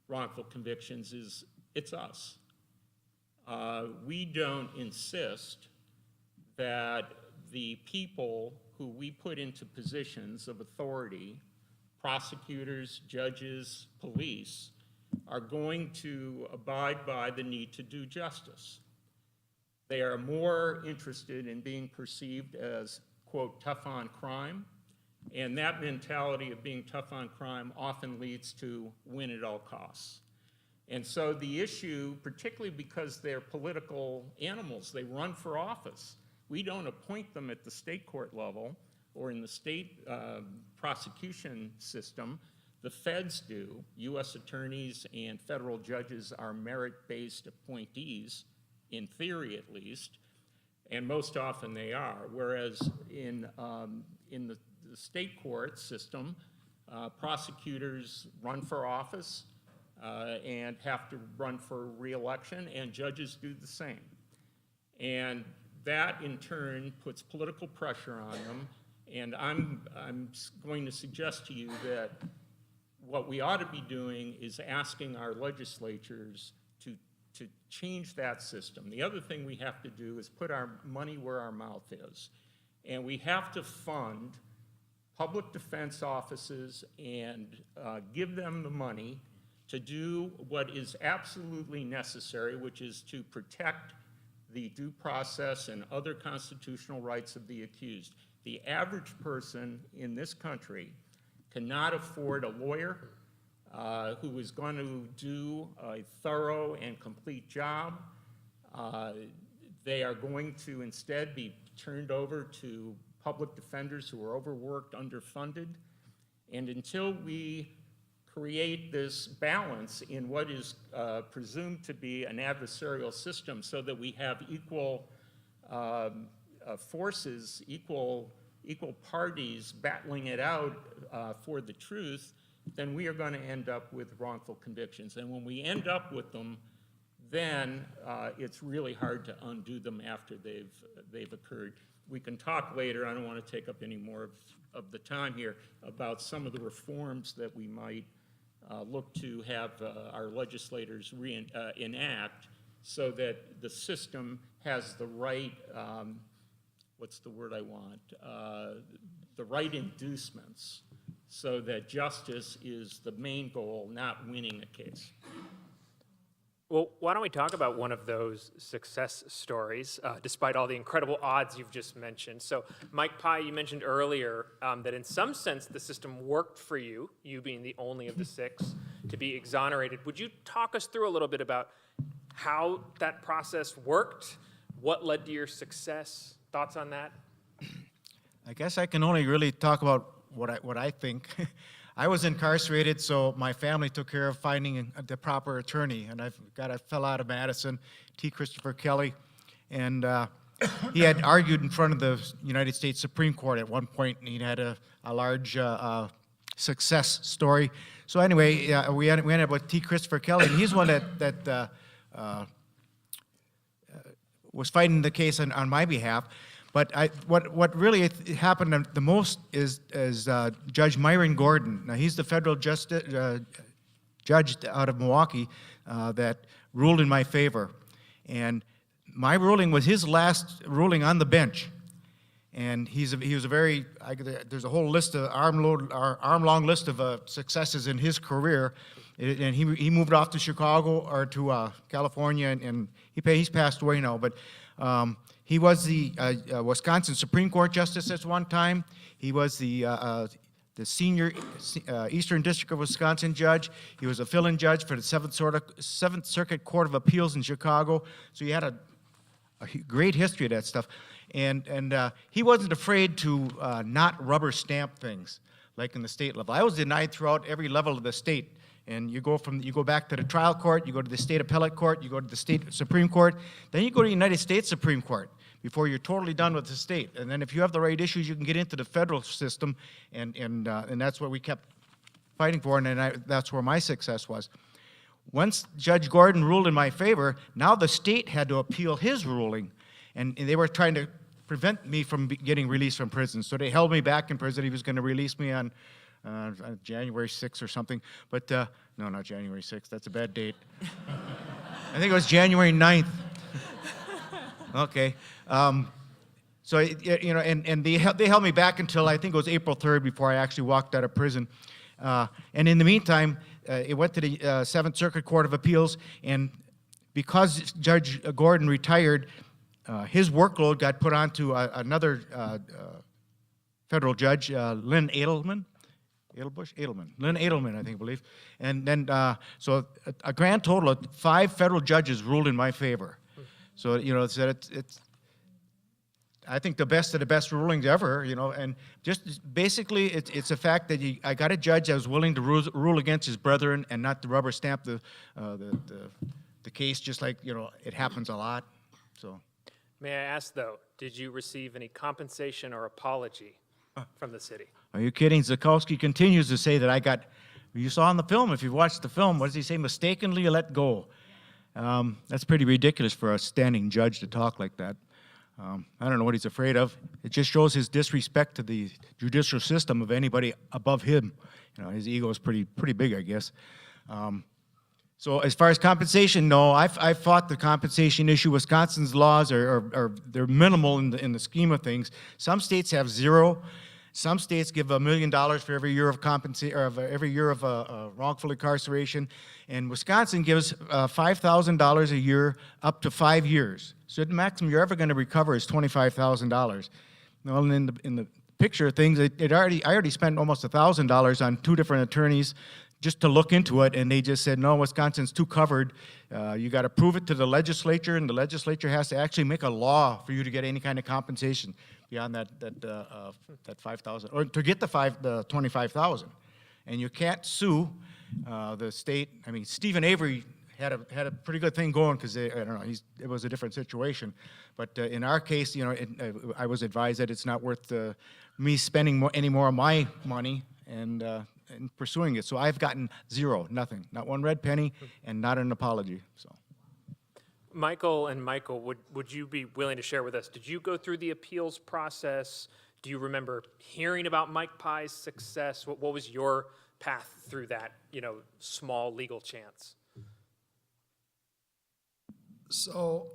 Speaker 6: wrongful convictions, is it's us. We don't insist that the people who we put into positions of authority, prosecutors, judges, police, are going to abide by the need to do justice. They are more interested in being perceived as, quote, tough on crime, and that mentality of being tough on crime often leads to win at all costs. And so the issue, particularly because they're political animals, they run for office. We don't appoint them at the state court level or in the state prosecution system. The feds do. U.S. attorneys and federal judges are merit-based appointees, in theory at least, and most often they are. Whereas in the state court system, prosecutors run for office and have to run for re-election, and judges do the same. And that, in turn, puts political pressure on them, and I'm going to suggest to you that what we ought to be doing is asking our legislatures to change that system. The other thing we have to do is put our money where our mouth is, and we have to fund public defense offices and give them the money to do what is absolutely necessary, which is to protect the due process and other constitutional rights of the accused. The average person in this country cannot afford a lawyer who is going to do a thorough and complete job. They are going to instead be turned over to public defenders who are overworked, underfunded. And until we create this balance in what is presumed to be an adversarial system so that we have equal forces, equal parties battling it out for the truth, then we are going to end up with wrongful convictions. And when we end up with them, then it's really hard to undo them after they've occurred. We can talk later, I don't want to take up any more of the time here, about some of the reforms that we might look to have our legislators enact so that the system has the right, what's the word I want, the right inducements so that justice is the main goal, not winning a case.
Speaker 1: Well, why don't we talk about one of those success stories, despite all the incredible odds you've just mentioned. So, Mike Pye, you mentioned earlier that in some sense the system worked for you, you being the only of the six to be exonerated. Would you talk us through a little bit about how that process worked, what led to your success, thoughts on that?
Speaker 5: I guess I can only really talk about what I think. I was incarcerated, so my family took care of finding the proper attorney, and I fell out of Madison, T. Christopher Kelly, and he had argued in front of the United States Supreme Court at one point, and he had a large success story. So anyway, we ended up with T. Christopher Kelly, and he's one that was fighting the case on my behalf. But what really happened the most is Judge Myron Gordon. Now, he's the federal judge out of Milwaukee that ruled in my favor. And my ruling was his last ruling on the bench. And he was a very, there's a whole list of arm-long list of successes in his career. And he moved off to Chicago or to California, and he's passed away now. But he was the Wisconsin Supreme Court justice at one time. He was the senior Eastern District of Wisconsin judge. He was a fill-in judge for the Seventh Circuit Court of Appeals in Chicago. So he had a great history of that stuff. And he wasn't afraid to not rubber stamp things like in the state level. I was denied throughout every level of the state. And you go back to the trial court, you go to the state appellate court, you go to the state Supreme Court, then you go to the United States Supreme Court before you're totally done with the state. And then if you have the right issues, you can get into the federal system, and that's what we kept fighting for, and that's where my success was. Once Judge Gordon ruled in my favor, now the state had to appeal his ruling, and they were trying to prevent me from getting released from prison. So they held me back in prison. He was going to release me on January 6th or something, but no, not January 6th. That's a bad date. I think it was January 9th. Okay. So and they held me back until I think it was April 3rd before I actually walked out of prison. And in the meantime, it went to the Seventh Circuit Court of Appeals, and because Judge Gordon retired, his workload got put onto another federal judge, Lynn Lynn Edelman, I believe. And then, so a grand total of 5 federal judges ruled in my favor. So, it's I think the best of the best rulings ever, and just basically it's a fact that I got a judge that was willing to rule against his brethren and not to rubber stamp the case, just like, it happens a lot, so.
Speaker 1: May I ask, though, did you receive any compensation or apology from the city?
Speaker 5: Are you kidding? Zakowski continues to say that you saw in the film, if you've watched the film, what does he say? Mistakenly let go. That's pretty ridiculous for a standing judge to talk like that. I don't know what he's afraid of. It just shows his disrespect to the judicial system of anybody above him. His ego is pretty big, I guess. So as far as compensation, no, I fought the compensation issue. Wisconsin's laws are they're minimal in the scheme of things. Some states have 0. Some states give $1 million for every year of wrongful incarceration, and Wisconsin gives $5,000 a year up to 5 years. So the maximum you're ever going to recover is $25,000. Well, in the picture of things, I already spent almost $1,000 on 2 different attorneys just to look into it, and they just said, no, Wisconsin's too covered. You got to prove it to the legislature, and the legislature has to actually make a law for you to get any kind of compensation beyond that $5,000, or to get the $25,000. And you can't sue the state. I mean, Stephen Avery had a pretty good thing going because it was a different situation. But in our case, I was advised that it's not worth me spending any more of my money and pursuing it. So I've gotten 0, nothing, not 1 red penny, and not an apology. So.
Speaker 1: Michael, would you be willing to share with us, did you go through the appeals process? Do you remember hearing about Mike Pye's success? What was your path through that, small legal chance?
Speaker 9: So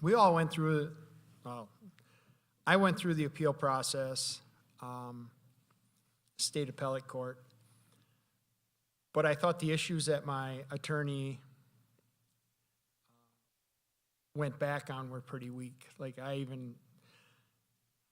Speaker 9: we all went through, I went through the appeal process, state appellate court, but I thought the issues that my attorney went back on were pretty weak. Like, I even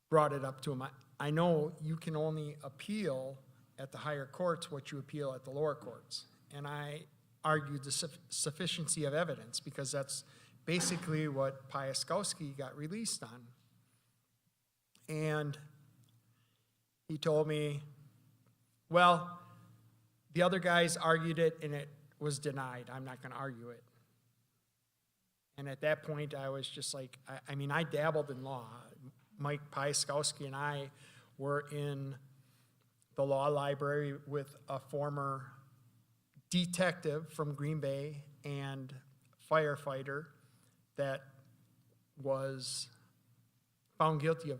Speaker 9: brought it up to him. I know you can only appeal at the higher courts what you appeal at the lower courts. And I argued the sufficiency of evidence, because that's basically what Piaskowski got released on. And he told me, well, the other guys argued it and it was denied. I'm not going to argue it. And at that point, I was just like, I mean, I dabbled in law. Mike Piaskowski and I were in the law library with a former detective from Green Bay and firefighter that was found guilty of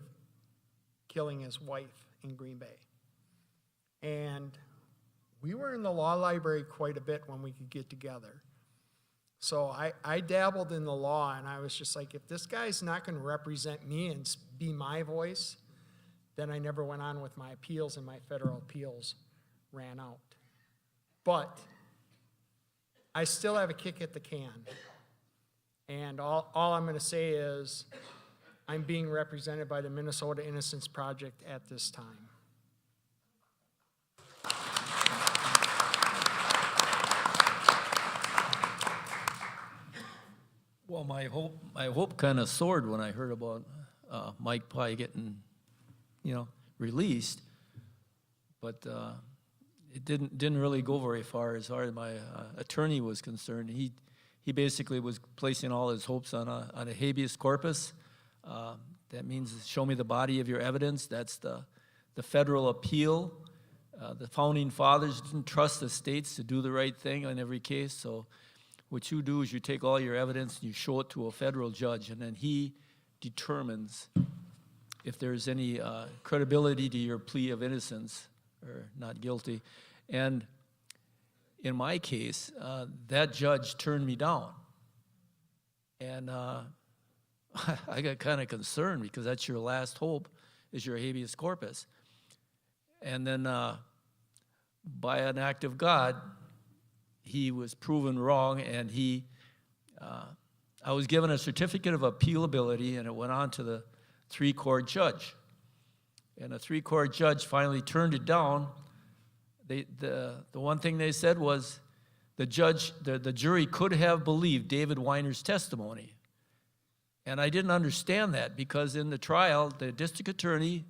Speaker 9: killing his wife in Green Bay. And we were in the law library quite a bit when we could get together. So I dabbled in the law, and I was just like, if this guy's not going to represent me and be my voice, then I never went on with my appeals, and my federal appeals ran out. But I still have a kick at the can. And all I'm going to say is I'm being represented by the Minnesota Innocence Project at this time.
Speaker 4: Well, my hope kind of soared when I heard about Mike Pye getting, released, but it didn't really go very far as far as my attorney was concerned. He basically was placing all his hopes on a habeas corpus. That means show me the body of your evidence. That's the federal appeal. The founding fathers didn't trust the states to do the right thing in every case, so what you do is you take all your evidence and you show it to a federal judge, and then he determines if there's any credibility to your plea of innocence or not guilty. And in my case, that judge turned me down. And I got kind of concerned, because that's your last hope, is your habeas corpus. And then by an act of God, he was proven wrong, and I was given a certificate of appealability, and it went on to the 3-court judge. And the 3-court judge finally turned it down. The one thing they said was the jury could have believed David Weiner's testimony. And I didn't understand that, because in the trial, the district attorney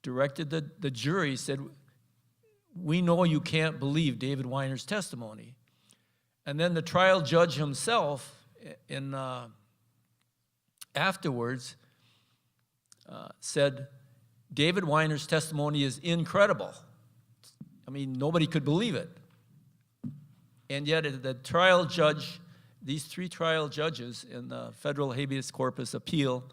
Speaker 4: directed the jury, said, we know you can't believe David Weiner's testimony. And then the trial judge himself, afterwards, said, David Weiner's testimony is incredible. I mean, nobody could believe it. And yet the trial judge, these 3 trial judges in the federal habeas corpus appeal,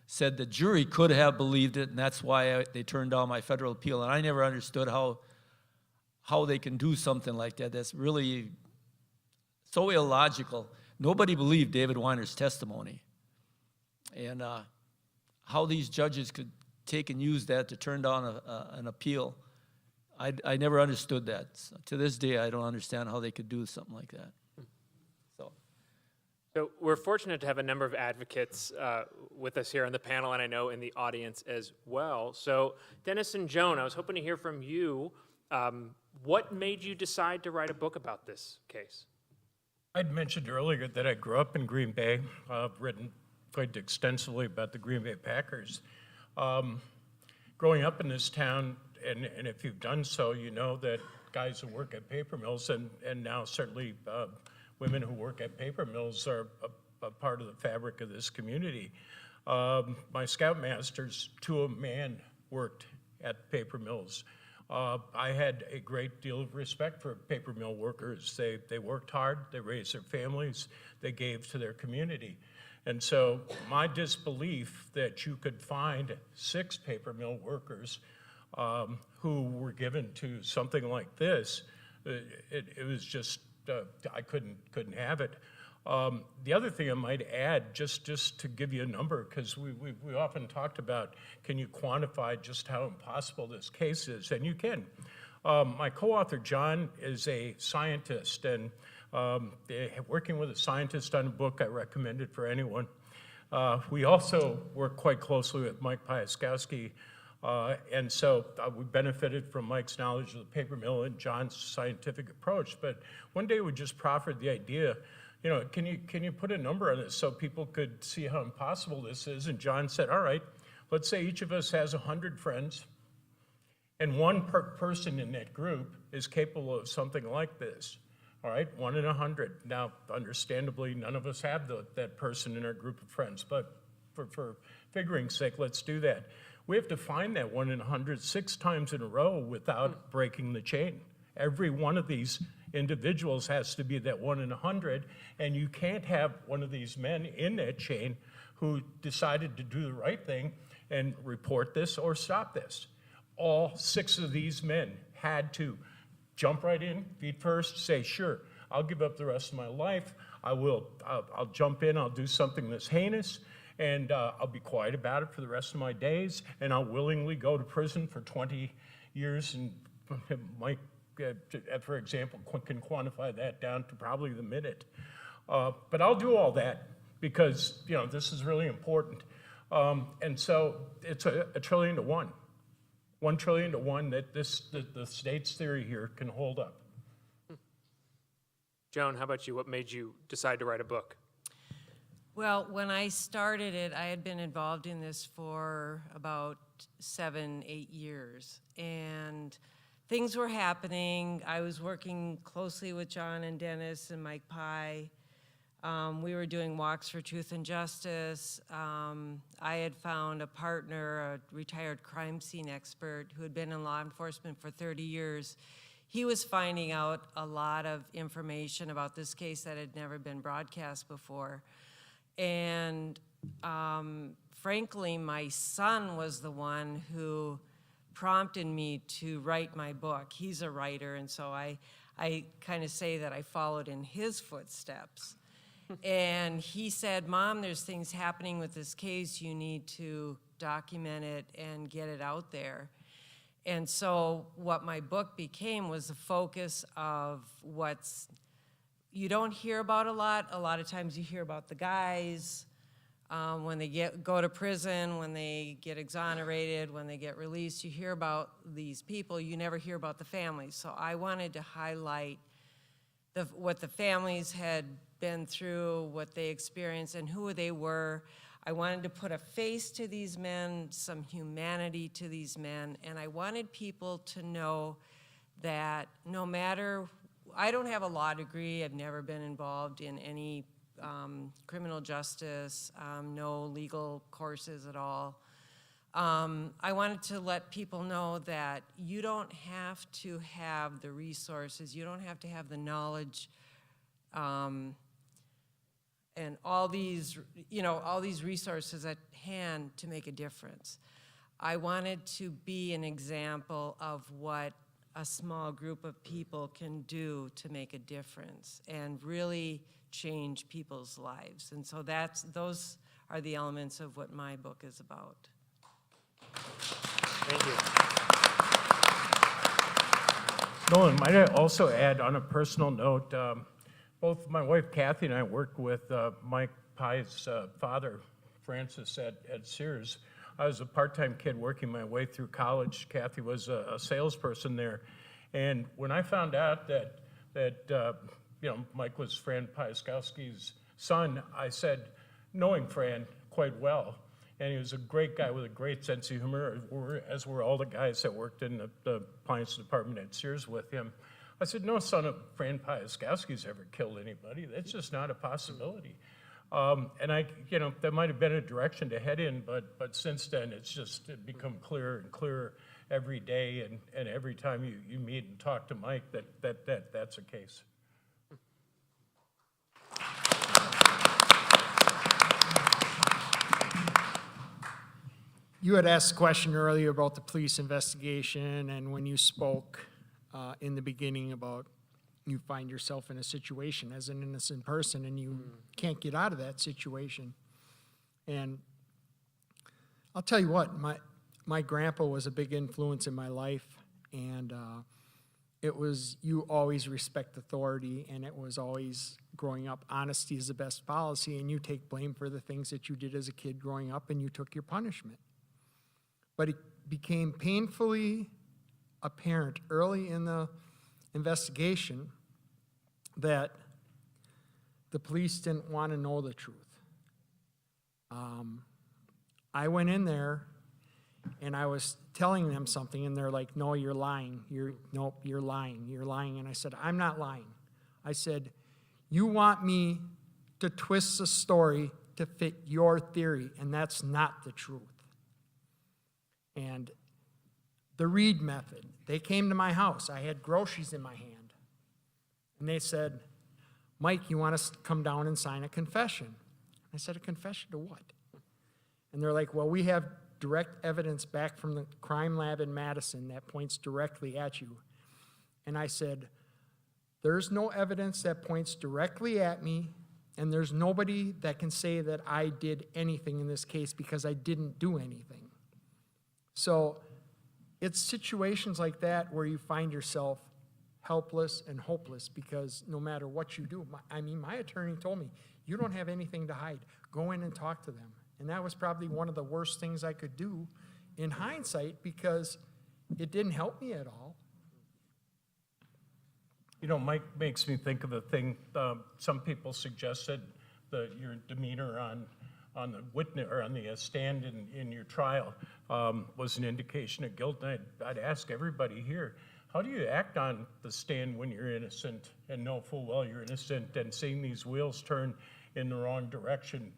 Speaker 4: said the jury could have believed it, and that's why they turned down my federal appeal. And I never understood how they can do something like that. That's really so illogical. Nobody believed David Weiner's testimony. And how these judges could take and use that to turn down an appeal, I never understood that. So to this day, I don't understand how they could do something like that.
Speaker 1: So we're fortunate to have a number of advocates with us here on the panel, and I know in the audience as well. So Dennis and Joan, I was hoping to hear from you. What made you decide to write a book about this case?
Speaker 7: I'd mentioned earlier that I grew up in Green Bay. I've written quite extensively about the Green Bay Packers. Growing up in this town, and if you've done so, you know that guys who work at paper mills, and now certainly women who work at paper mills, are a part of the fabric of this community. My scoutmasters, 2 of men worked at paper mills. I had a great deal of respect for paper mill workers. They worked hard, they raised their families, they gave to their community. And so my disbelief that you could find 6 paper mill workers who were given to something like this, it was just, I couldn't have it. The other thing I might add, just to give you a number, because we often talked about, can you quantify just how impossible this case is? And you can. My co-author, John, is a scientist, and working with a scientist on a book I recommend it for anyone. We also work quite closely with Mike Pieskoski, and so we benefited from Mike's knowledge of the paper mill and John's scientific approach. But one day we just proffered the idea, you know, can you put a number on this so people could see how impossible this is? And John said, all right, let's say each of us has 100 friends, and one person in that group is capable of something like this. All right, 1 in 100. Now, understandably, none of us have that person in our group of friends, but for figuring's sake, let's do that. We have to find that 1 in 100 6 times in a row without breaking the chain. Every one of these individuals has to be that 1 in 100, and you can't have one of these men in that chain who decided to do the right thing and report this or stop this. All 6 of these men had to jump right in, feet first, say, sure, I'll give up the rest of my life. I'll jump in, I'll do something that's heinous, and I'll be quiet about it for the rest of my days, and I'll willingly go to prison for 20 years. And Mike, for example, can quantify that down to probably the minute. But I'll do all that because, you know, this is really important. And so it's a trillion to 1. 1 trillion to 1 that the state's theory here can hold up.
Speaker 1: Joan, how about you? What made you decide to write a book?
Speaker 3: Well, when I started it, I had been involved in this for about 7-8 years, and things were happening. I was working closely with John and Dennis and Mike Pye. We were doing walks for truth and justice. I had found a partner, a retired crime scene expert who had been in law enforcement for 30 years. He was finding out a lot of information about this case that had never been broadcast before. And frankly, my son was the one who prompted me to write my book. He's a writer, and so I kind of say that I followed in his footsteps. And he said, Mom, there's things happening with this case. You need to document it and get it out there. And so what my book became was the focus of what's you don't hear about a lot. A lot of times you hear about the guys when they go to prison, when they get exonerated, when they get released. You hear about these people. You never hear about the families. So I wanted to highlight what the families had been through, what they experienced, and who they were. I wanted to put a face to these men, some humanity to these men, and I wanted people to know that no matter, I don't have a law degree, I've never been involved in any criminal justice, no legal courses at all. I wanted to let people know that you don't have to have the resources, you don't have to have the knowledge, and all these, all these resources at hand to make a difference. I wanted to be an example of what a small group of people can do to make a difference and really change people's lives. And so those are the elements of what my book is about.
Speaker 1: Thank you.
Speaker 7: Nolan, might I also add on a personal note, both my wife Kathy and I worked with Mike Pye's father, Francis, at Sears. I was a part-time kid working my way through college. Kathy was a salesperson there. And when I found out that Mike was Fran Pieskoski's son, I said, knowing Fran quite well, and he was a great guy with a great sense of humor, as were all the guys that worked in the appliance department at Sears with him. I said, no son of Fran Pieskoski's ever killed anybody. That's just not a possibility. And that might have been a direction to head in, but since then it's become clearer and clearer every day, and every time you meet and talk to Mike, that's the case.
Speaker 9: You had asked a question earlier about the police investigation, and when you spoke in the beginning about you find yourself in a situation as an innocent person and you can't get out of that situation. And I'll tell you what, my grandpa was a big influence in my life, and it was you always respect authority, and it was always growing up, honesty is the best policy, and you take blame for the things that you did as a kid growing up, and you took your punishment. But it became painfully apparent early in the investigation that the police didn't want to know the truth. I went in there and I was telling them something, and they're like, no, you're lying. Nope, you're lying. You're lying. And I said, I'm not lying. I said, you want me to twist the story to fit your theory, and that's not the truth. And the Reed method, they came to my house. I had groceries in my hand. And they said, Mike, you want us to come down and sign a confession? I said, a confession to what? And they're like, well, we have direct evidence back from the crime lab in Madison that points directly at you. And I said, there's no evidence that points directly at me, and there's nobody that can say that I did anything in this case because I didn't do anything. So it's situations like that where you find yourself helpless and hopeless, because no matter what you do, my attorney told me, you don't have anything to hide. Go in and talk to them. And that was probably one of the worst things I could do in hindsight, because it didn't help me at all.
Speaker 7: You know, Mike makes me think of a thing, some people suggested that your demeanor on the witness or on the stand in your trial was an indication of guilt. And I'd ask everybody here, how do you act on the stand when you're innocent and know full well you're innocent and seeing these wheels turn in the wrong direction?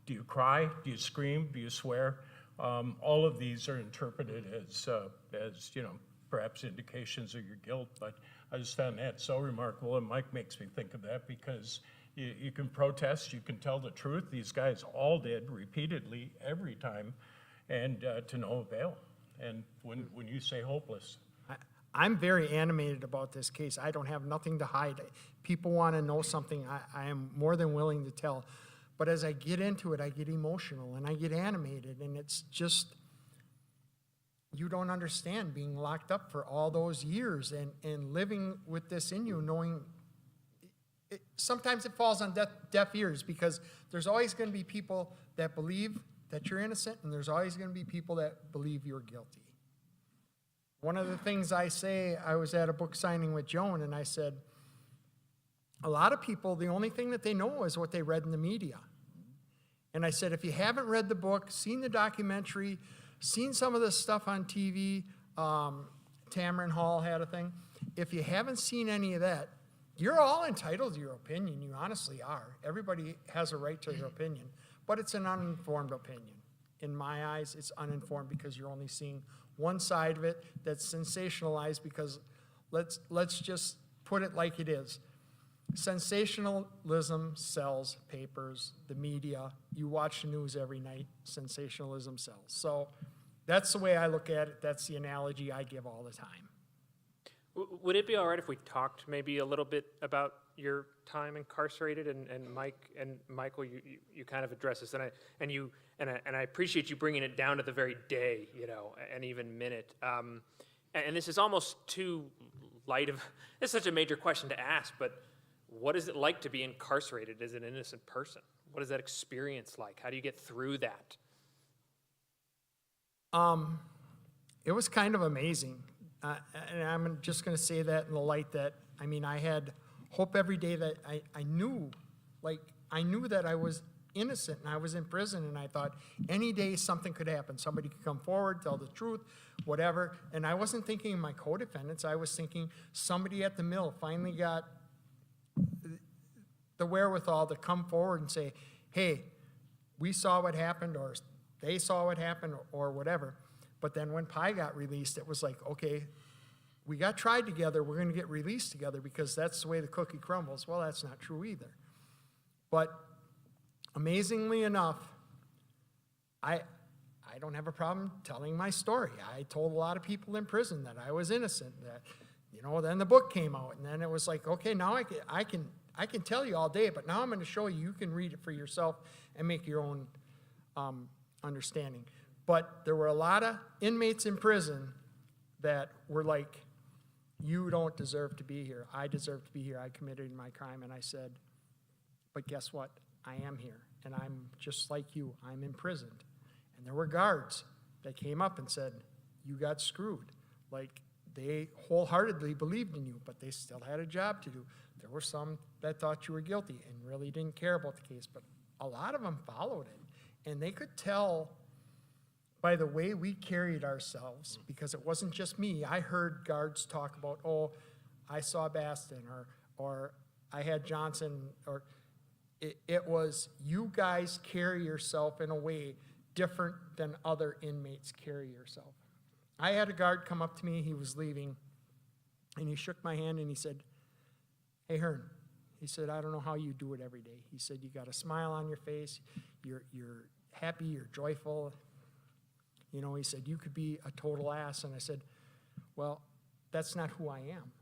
Speaker 7: Do you cry? Do you scream? Do you swear? All of these are interpreted as you know, perhaps indications of your guilt, but I just found that so remarkable, and Mike makes me think of that because you can protest, you can tell the truth. These guys all did repeatedly every time, and to no avail. And when you say hopeless.
Speaker 9: I'm very animated about this case. I don't have nothing to hide. People want to know something, I am more than willing to tell. But as I get into it, I get emotional and I get animated, and it's just, you don't understand being locked up for all those years and living with this in you, knowing sometimes it falls on deaf ears, because there's always going to be people that believe that you're innocent, and there's always going to be people that believe you're guilty. One of the things I say, I was at a book signing with Joan, and I said, a lot of people, the only thing that they know is what they read in the media. And I said, if you haven't read the book, seen the documentary, seen some of the stuff on TV, Tamron Hall had a thing, if you haven't seen any of that, you're all entitled to your opinion. You honestly are. Everybody has a right to their opinion, but it's an uninformed opinion. In my eyes, it's uninformed because you're only seeing one side of it that's sensationalized, because let's just put it like it is. Sensationalism sells papers, the media. You watch the news every night, sensationalism sells. So that's the way I look at it. That's the analogy I give all the time.
Speaker 1: Would it be all right if we talked maybe a little bit about your time incarcerated? And Mike and Michael, you kind of address this, and I appreciate you bringing it down to the very day, you know, and even minute. And this is almost too light of. It's such a major question to ask, but what is it like to be incarcerated as an innocent person? What is that experience like? How do you get through that?
Speaker 9: It was kind of amazing. And I'm just going to say that in the light that, I mean, I had hope every day that I knew that I was innocent and I was in prison, and I thought any day something could happen. Somebody could come forward, tell the truth, whatever. And I wasn't thinking of my co-defendants. I was thinking somebody at the mill finally got the wherewithal to come forward and say, hey, we saw what happened, or they saw what happened, or whatever. But then when Pi got released, it was like, okay, we got tried together, we're going to get released together, because that's the way the cookie crumbles. Well, that's not true either. But amazingly enough, I don't have a problem telling my story. I told a lot of people in prison that I was innocent. That, you know, then the book came out, and then it was like, okay, now I can tell you all day, but now I'm going to show you. You can read it for yourself and make your own understanding. But there were a lot of inmates in prison that were like, you don't deserve to be here. I deserve to be here. I committed my crime. And I said, but guess what? I am here. And I'm just like you. I'm imprisoned. And there were guards that came up and said, you got screwed. Like, they wholeheartedly believed in you, but they still had a job to do. There were some that thought you were guilty and really didn't care about the case, but a lot of them followed it. And they could tell by the way we carried ourselves, because it wasn't just me. I heard guards talk about, oh, I saw Baston, or I had Johnson, or it was, you guys carry yourself in a way different than other inmates carry yourself. I had a guard come up to me, he was leaving, and he shook my hand and he said, hey, Hearn, he said, I don't know how you do it every day. He said, you got a smile on your face, you're happy, you're joyful. You know, he said, you could be a total ass. And I said, well, that's not who I am.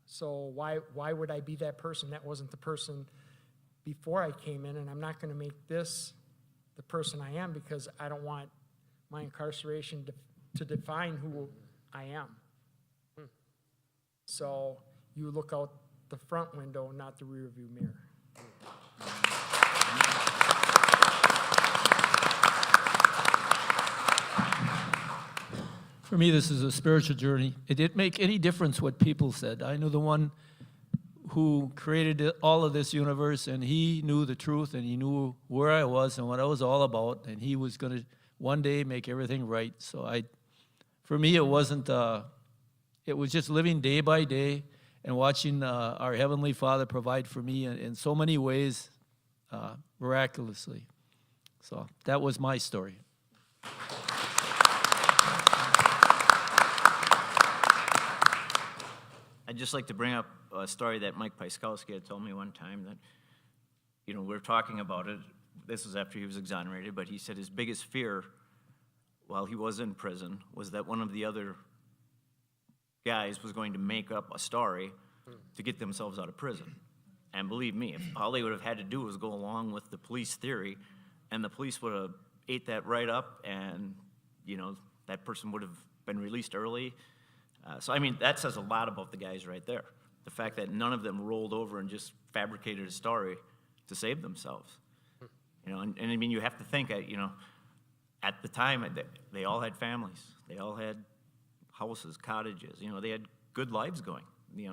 Speaker 9: So why would I be that person? That wasn't the person before I came in, and I'm not going to make this the person I am, because I don't want my incarceration to define who I am. So you look out the front window, not the rear view mirror.
Speaker 4: For me, this is a spiritual journey. It didn't make any difference what people said. I knew the one who created all of this universe, and he knew the truth, and he knew where I was and what I was all about, and he was going to one day make everything right. So for me, it wasn't, it was just living day by day and watching our Heavenly Father provide for me in so many ways, miraculously. So that was my story.
Speaker 8: I'd just like to bring up a story that Mike Pieskoski had told me one time that, we were talking about it. This was after he was exonerated, but he said his biggest fear while he was in prison was that one of the other guys was going to make up a story to get themselves out of prison. And believe me, if all they would have had to do was go along with the police theory, and the police would have ate that right up, and, that person would have been released early. So, that says a lot about the guys right there. The fact that none of them rolled over and just fabricated a story to save themselves. You have to think, at the time, they all had families. They all had houses, cottages. They had good lives going. It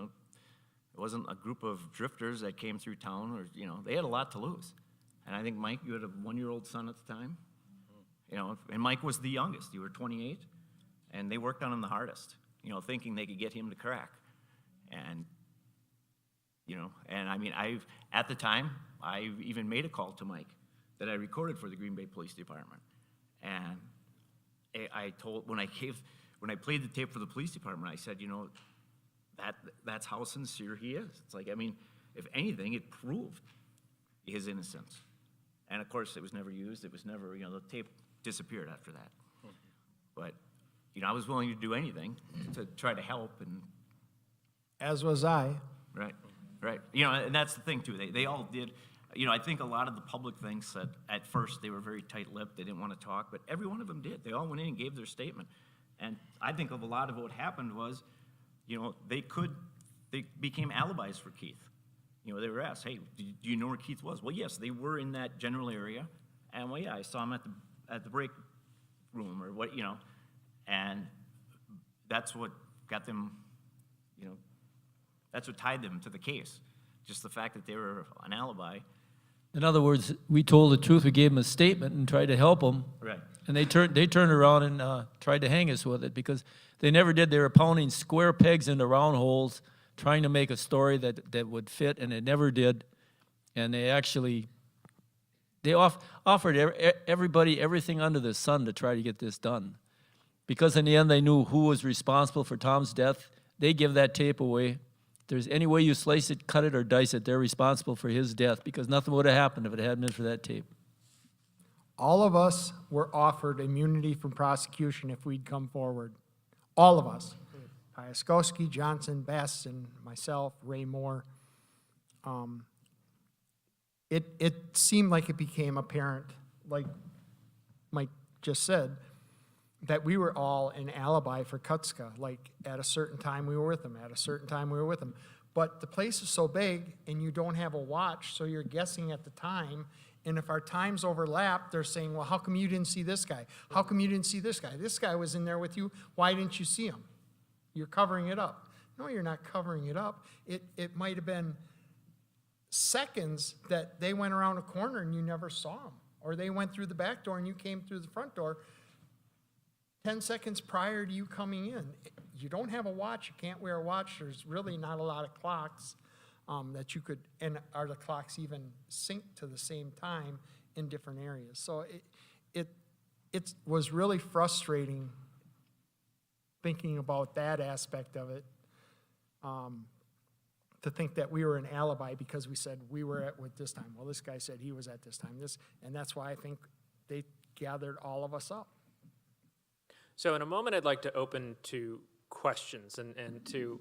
Speaker 8: wasn't a group of drifters that came through town, or, they had a lot to lose. And I think, Mike, you had a 1-year-old son at the time. And Mike was the youngest. You were 28. And they worked on him the hardest. Thinking they could get him to crack. And, at the time, I even made a call to Mike that I recorded for the Green Bay Police Department. And when I played the tape for the police department, I said, that's how sincere he is. It's like, if anything, it proved his innocence. And of course, it was never used. It was never, the tape disappeared after that. But, I was willing to do anything to try to help. And
Speaker 9: As was I.
Speaker 8: right. And that's the thing too. They all did. I think a lot of the public thinks that at first they were very tight-lipped. They didn't want to talk, but every one of them did. They all went in and gave their statement. And I think of a lot of what happened was, they became alibis for Keith. They were asked, hey, do you know where Keith was? Well, yes, they were in that general area. And well, yeah, I saw him at the break room or what, and that's what got them, that's what tied them to the case. Just the fact that they were an alibi.
Speaker 4: In other words, we told the truth, we gave them a statement and tried to help them.
Speaker 8: Right.
Speaker 4: And they turned around and tried to hang us with it, because they never did. They were pounding square pegs into round holes, trying to make a story that would fit, and it never did. And they actually, offered everybody everything under the sun to try to get this done. Because in the end, they knew who was responsible for Tom's death. They give that tape away. If there's any way you slice it, cut it, or dice it, they're responsible for his death, because nothing would have happened if it hadn't been for that tape.
Speaker 9: All of us were offered immunity from prosecution if we'd come forward. All of us. Pieskoski, Johnson, Baston, myself, Ray Moore. It seemed like it became apparent, like Mike just said, that we were all an alibi for Kutska. Like, at a certain time we were with him, at a certain time we were with him. But the place is so big, and you don't have a watch, so you're guessing at the time. And if our times overlap, they're saying, well, how come you didn't see this guy? How come you didn't see this guy? This guy was in there with you. Why didn't you see him? You're covering it up. No, you're not covering it up. It might have been seconds that they went around a corner and you never saw them. Or they went through the back door and you came through the front door 10 seconds prior to you coming in. You don't have a watch. You can't wear a watch. There's really not a lot of clocks that you could, and are the clocks even synced to the same time in different areas? So it was really frustrating thinking about that aspect of it, to think that we were an alibi because we said we were at this time. Well, this guy said he was at this time. And that's why I think they gathered all of us up.
Speaker 1: So in a moment, I'd like to open to questions, and to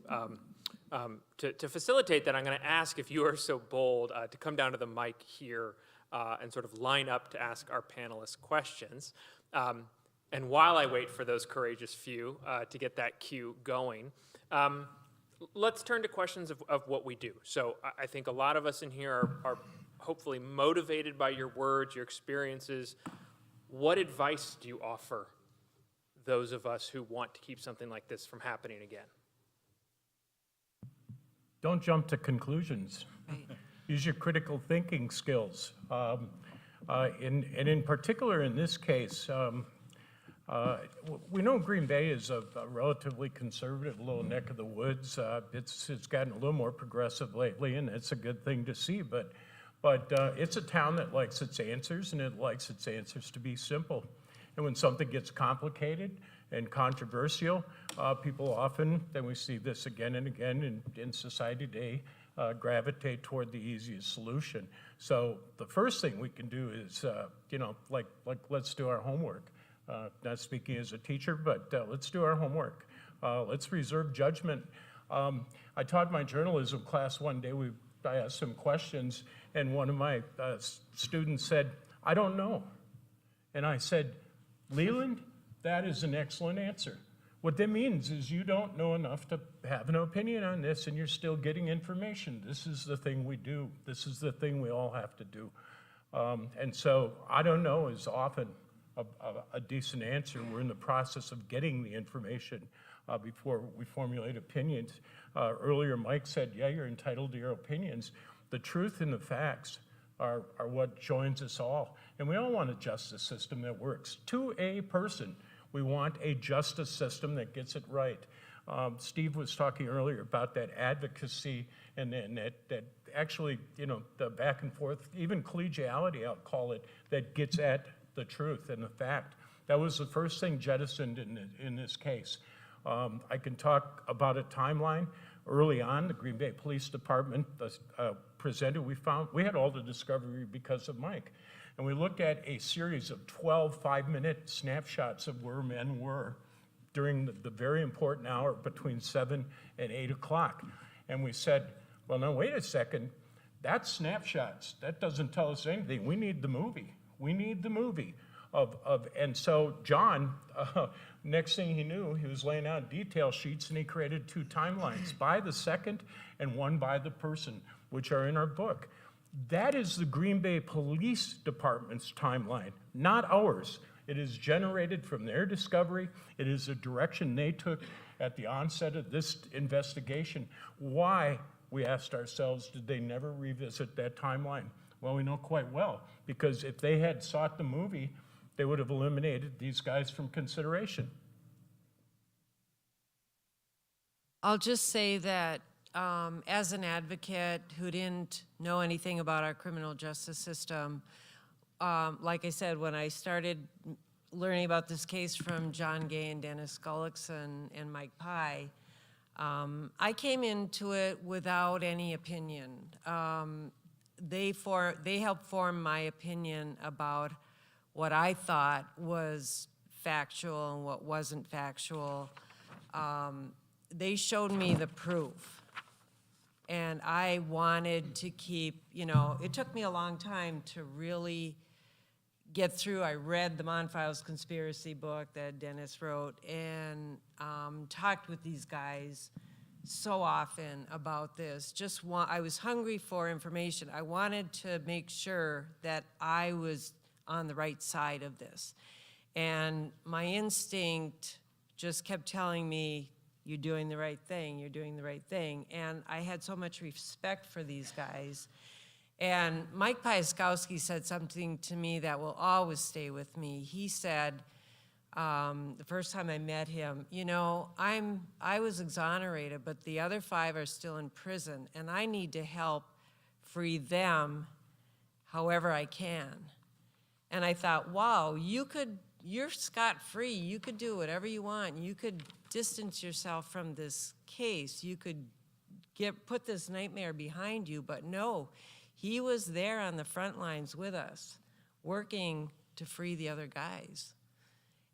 Speaker 1: facilitate that, I'm going to ask, if you are so bold, to come down to the mic here and sort of line up to ask our panelists questions. And while I wait for those courageous few to get that queue going, let's turn to questions of what we do. So I think a lot of us in here are hopefully motivated by your words, your experiences. What advice do you offer those of us who want to keep something like this from happening again?
Speaker 7: Don't jump to conclusions.
Speaker 3: Right.
Speaker 7: Use your critical thinking skills. And in particular, in this case, we know Green Bay is a relatively conservative little neck of the woods. It's gotten a little more progressive lately, and it's a good thing to see. But it's a town that likes its answers, and it likes its answers to be simple. And when something gets complicated and controversial, people often, then we see this again and again in society today, gravitate toward the easiest solution. So the first thing we can do is, let's do our homework. Not speaking as a teacher, but let's do our homework. Let's reserve judgment. I taught my journalism class one day. I asked some questions, and one of my students said, "I don't know." And I said, "Leland, that is an excellent answer. What that means is you don't know enough to have an opinion on this, and you're still getting information. This is the thing we do. This is the thing we all have to do." And so I don't know is often a decent answer. We're in the process of getting the information before we formulate opinions. Earlier, Mike said, yeah, you're entitled to your opinions. The truth and the facts are what joins us all. And we all want a justice system that works. To a person, we want a justice system that gets it right. Steve was talking earlier about that advocacy and that actually, the back and forth, even collegiality, I'll call it, that gets at the truth and the fact. That was the first thing jettisoned in this case. I can talk about a timeline. Early on, the Green Bay Police Department presented, we had all the discovery because of Mike. And we looked at a series of 12 5-minute snapshots of where men were during the very important hour between 7 and 8 o'clock. And we said, well, now wait a second, that's snapshots. That doesn't tell us anything. We need the movie. We need the movie and so John, next thing he knew, he was laying out detail sheets, and he created 2 timelines, by the second and one by the person, which are in our book. That is the Green Bay Police Department's timeline, not ours. It is generated from their discovery. It is a direction they took at the onset of this investigation. Why, we asked ourselves, did they never revisit that timeline? Well, we know quite well, because if they had sought the movie, they would have eliminated these guys from consideration.
Speaker 3: I'll just say that as an advocate who didn't know anything about our criminal justice system, like I said, when I started learning about this case from John Gay and Dennis Gullickson and Mike Pye, I came into it without any opinion. They helped form my opinion about what I thought was factual and what wasn't factual. They showed me the proof. And I wanted to keep, it took me a long time to really get through. I read the Monfils conspiracy book that Dennis wrote and talked with these guys so often about this. I was hungry for information. I wanted to make sure that I was on the right side of this. And my instinct just kept telling me, you're doing the right thing, you're doing the right thing. And I had so much respect for these guys. And Mike Pieskoski said something to me that will always stay with me. He said, the first time I met him, you know, I was exonerated, but the other 5 are still in prison, and I need to help free them however I can. And I thought, wow, you're scot-free. You could do whatever you want. You could distance yourself from this case. You could put this nightmare behind you, but no, he was there on the front lines with us, working to free the other guys.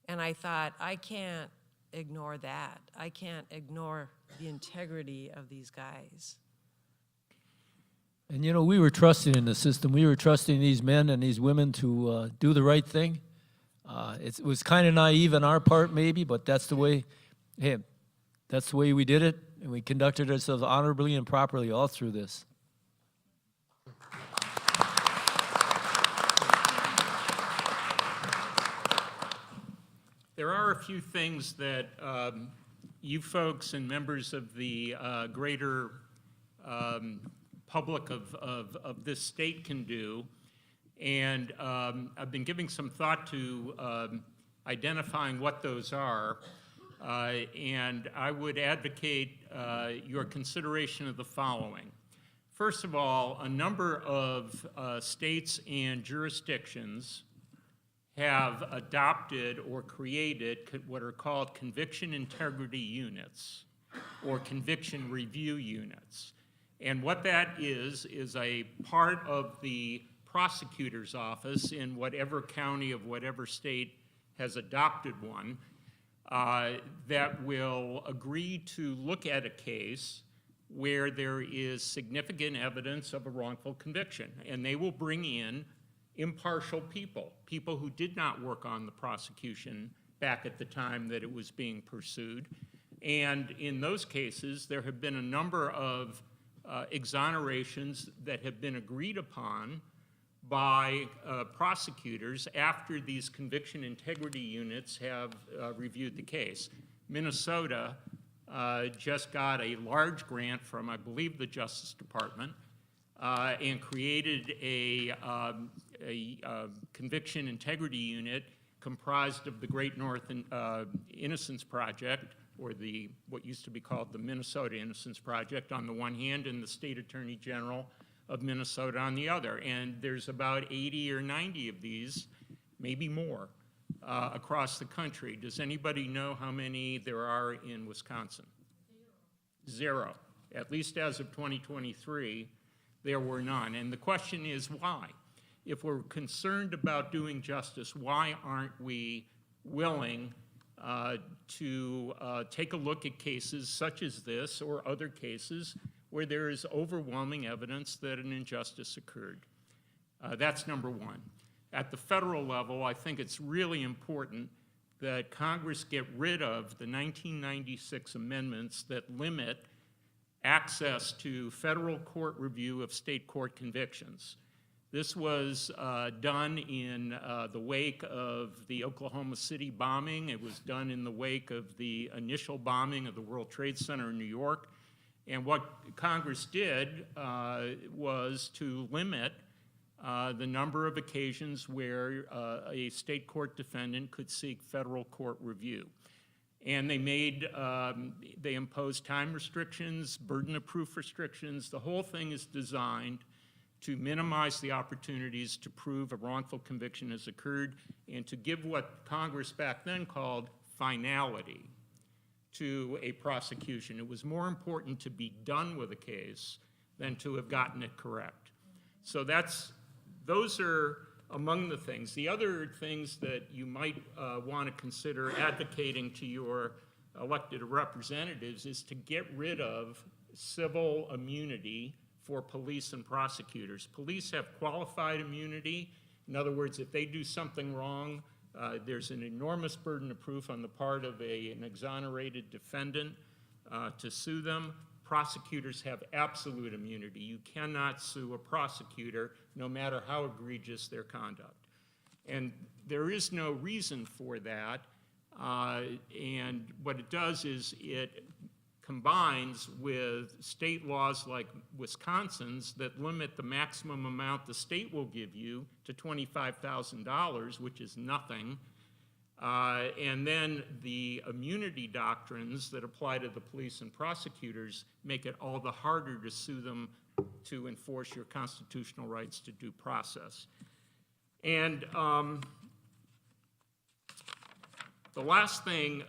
Speaker 3: And I thought, I can't ignore that. I can't ignore the integrity of these guys.
Speaker 4: And you know, we were trusting in the system. We were trusting these men and these women to do the right thing. It was kind of naive on our part, maybe, but that's the way. Hey, that's the way we did it, and we conducted ourselves honorably and properly all through this.
Speaker 6: There are a few things that you folks and members of the greater public of this state can do, and I've been giving some thought to identifying what those are, and I would advocate your consideration of the following. First of all, a number of states and jurisdictions have adopted or created what are called conviction integrity units or conviction review units. And what that is a part of the prosecutor's office in whatever county of whatever state has adopted one that will agree to look at a case where there is significant evidence of a wrongful conviction. And they will bring in impartial people who did not work on the prosecution back at the time that it was being pursued. And in those cases, there have been a number of exonerations that have been agreed upon by prosecutors after these conviction integrity units have reviewed the case. Minnesota just got a large grant from, I believe, the Justice Department and created a conviction integrity unit comprised of the Great North Innocence Project, or what used to be called the Minnesota Innocence Project on the one hand, and the State Attorney General of Minnesota on the other. And there's about 80 or 90 of these, maybe more, across the country. Does anybody know how many there are in Wisconsin? Zero. At least as of 2023, there were none. And the question is why? If we're concerned about doing justice, why aren't we willing to take a look at cases such as this or other cases where there is overwhelming evidence that an injustice occurred? That's number one. At the federal level, I think it's really important that Congress get rid of the 1996 amendments that limit access to federal court review of state court convictions. This was done in the wake of the Oklahoma City bombing. It was done in the wake of the initial bombing of the World Trade Center in New York. And what Congress did was to limit the number of occasions where a state court defendant could seek federal court review. And they imposed time restrictions, burden of proof restrictions. The whole thing is designed to minimize the opportunities to prove a wrongful conviction has occurred and to give what Congress back then called finality to a prosecution. It was more important to be done with a case than to have gotten it correct. So those are among the things. The other things that you might want to consider advocating to your elected representatives is to get rid of civil immunity for police and prosecutors. Police have qualified immunity In other words, if they do something wrong, there's an enormous burden of proof on the part of an exonerated defendant to sue them. Prosecutors have absolute immunity. You cannot sue a prosecutor, no matter how egregious their conduct. And there is no reason for that. And what it does is it combines with state laws like Wisconsin's that limit the maximum amount the state will give you to $25,000, which is nothing. And then the immunity doctrines that apply to the police and prosecutors make it all the harder to sue them to enforce your constitutional rights to due process. And the last thing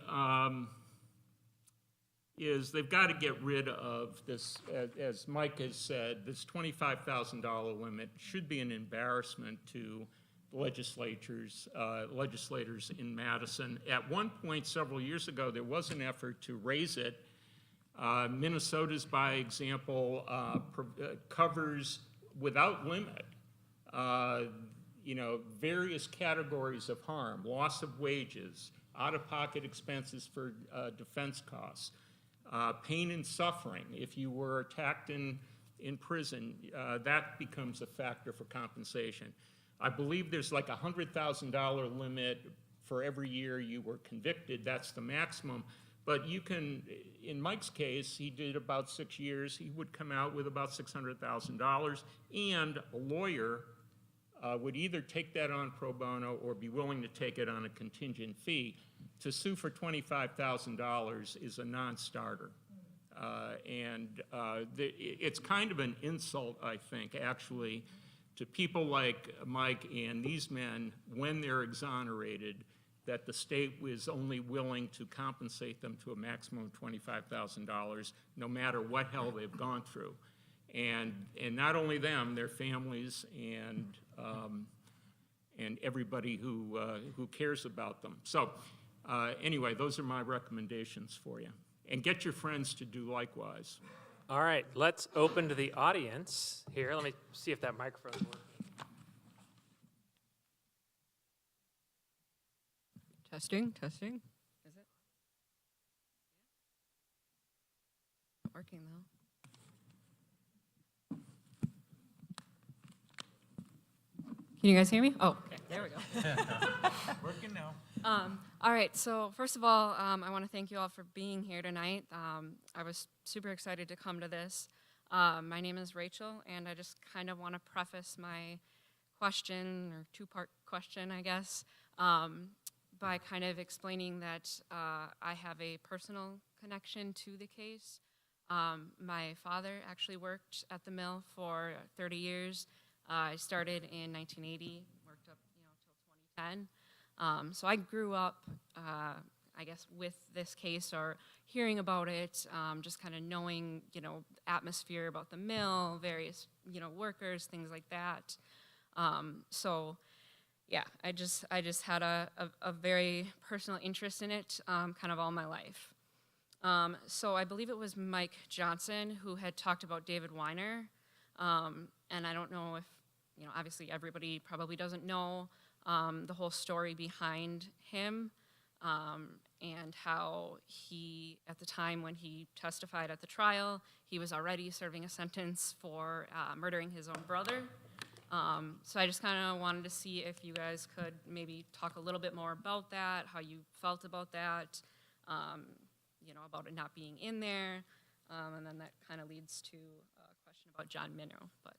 Speaker 6: is they've got to get rid of this, as Mike has said, this $25,000 limit should be an embarrassment to legislators in Madison. At one point several years ago, there was an effort to raise it. Minnesota's, by example, covers without limit, various categories of harm: loss of wages, out-of-pocket expenses for defense costs, pain and suffering. If you were attacked in prison, that becomes a factor for compensation. I believe there's like a $100,000 limit for every year you were convicted. That's the maximum. But you can, in Mike's case, he did about 6 years. He would come out with about $600,000, and a lawyer would either take that on pro bono or be willing to take it on a contingent fee. To sue for $25,000 is a non-starter. It's kind of an insult, I think, actually, to people like Mike and these men, when they're exonerated, that the state was only willing to compensate them to a maximum of $25,000, no matter what hell they've gone through. And not only them, their families and everybody who cares about them. So anyway, those are my recommendations for you. And get your friends to do likewise.
Speaker 1: All right, let's open to the audience here. Let me see if that microphone's working.
Speaker 10: Testing. Is it? Not working though. Can you guys hear me? Oh, okay, there we go.
Speaker 9: Working now.
Speaker 10: All right, so first of all, I want to thank you all for being here tonight. I was super excited to come to this. My name is Rachel, and I just kind of want to preface my question, or two-part question, I guess, by kind of explaining that I have a personal connection to the case. My father actually worked at the mill for 30 years. I started in 1980, worked up, till 2010. So I grew up, I guess, with this case or hearing about it, just kind of knowing, atmosphere about the mill, various, workers, things like that. So, yeah, I just had a very personal interest in it, kind of all my life. So I believe it was Mike Johnson who had talked about David Weiner, and I don't know if, obviously everybody probably doesn't know the whole story behind him, and how he, at the time when he testified at the trial, he was already serving a sentence for murdering his own brother. So I just kind of wanted to see if you guys could maybe talk a little bit more about that, how you felt about that, about it not being in there, and then that kind of leads to a question about John Minnow. But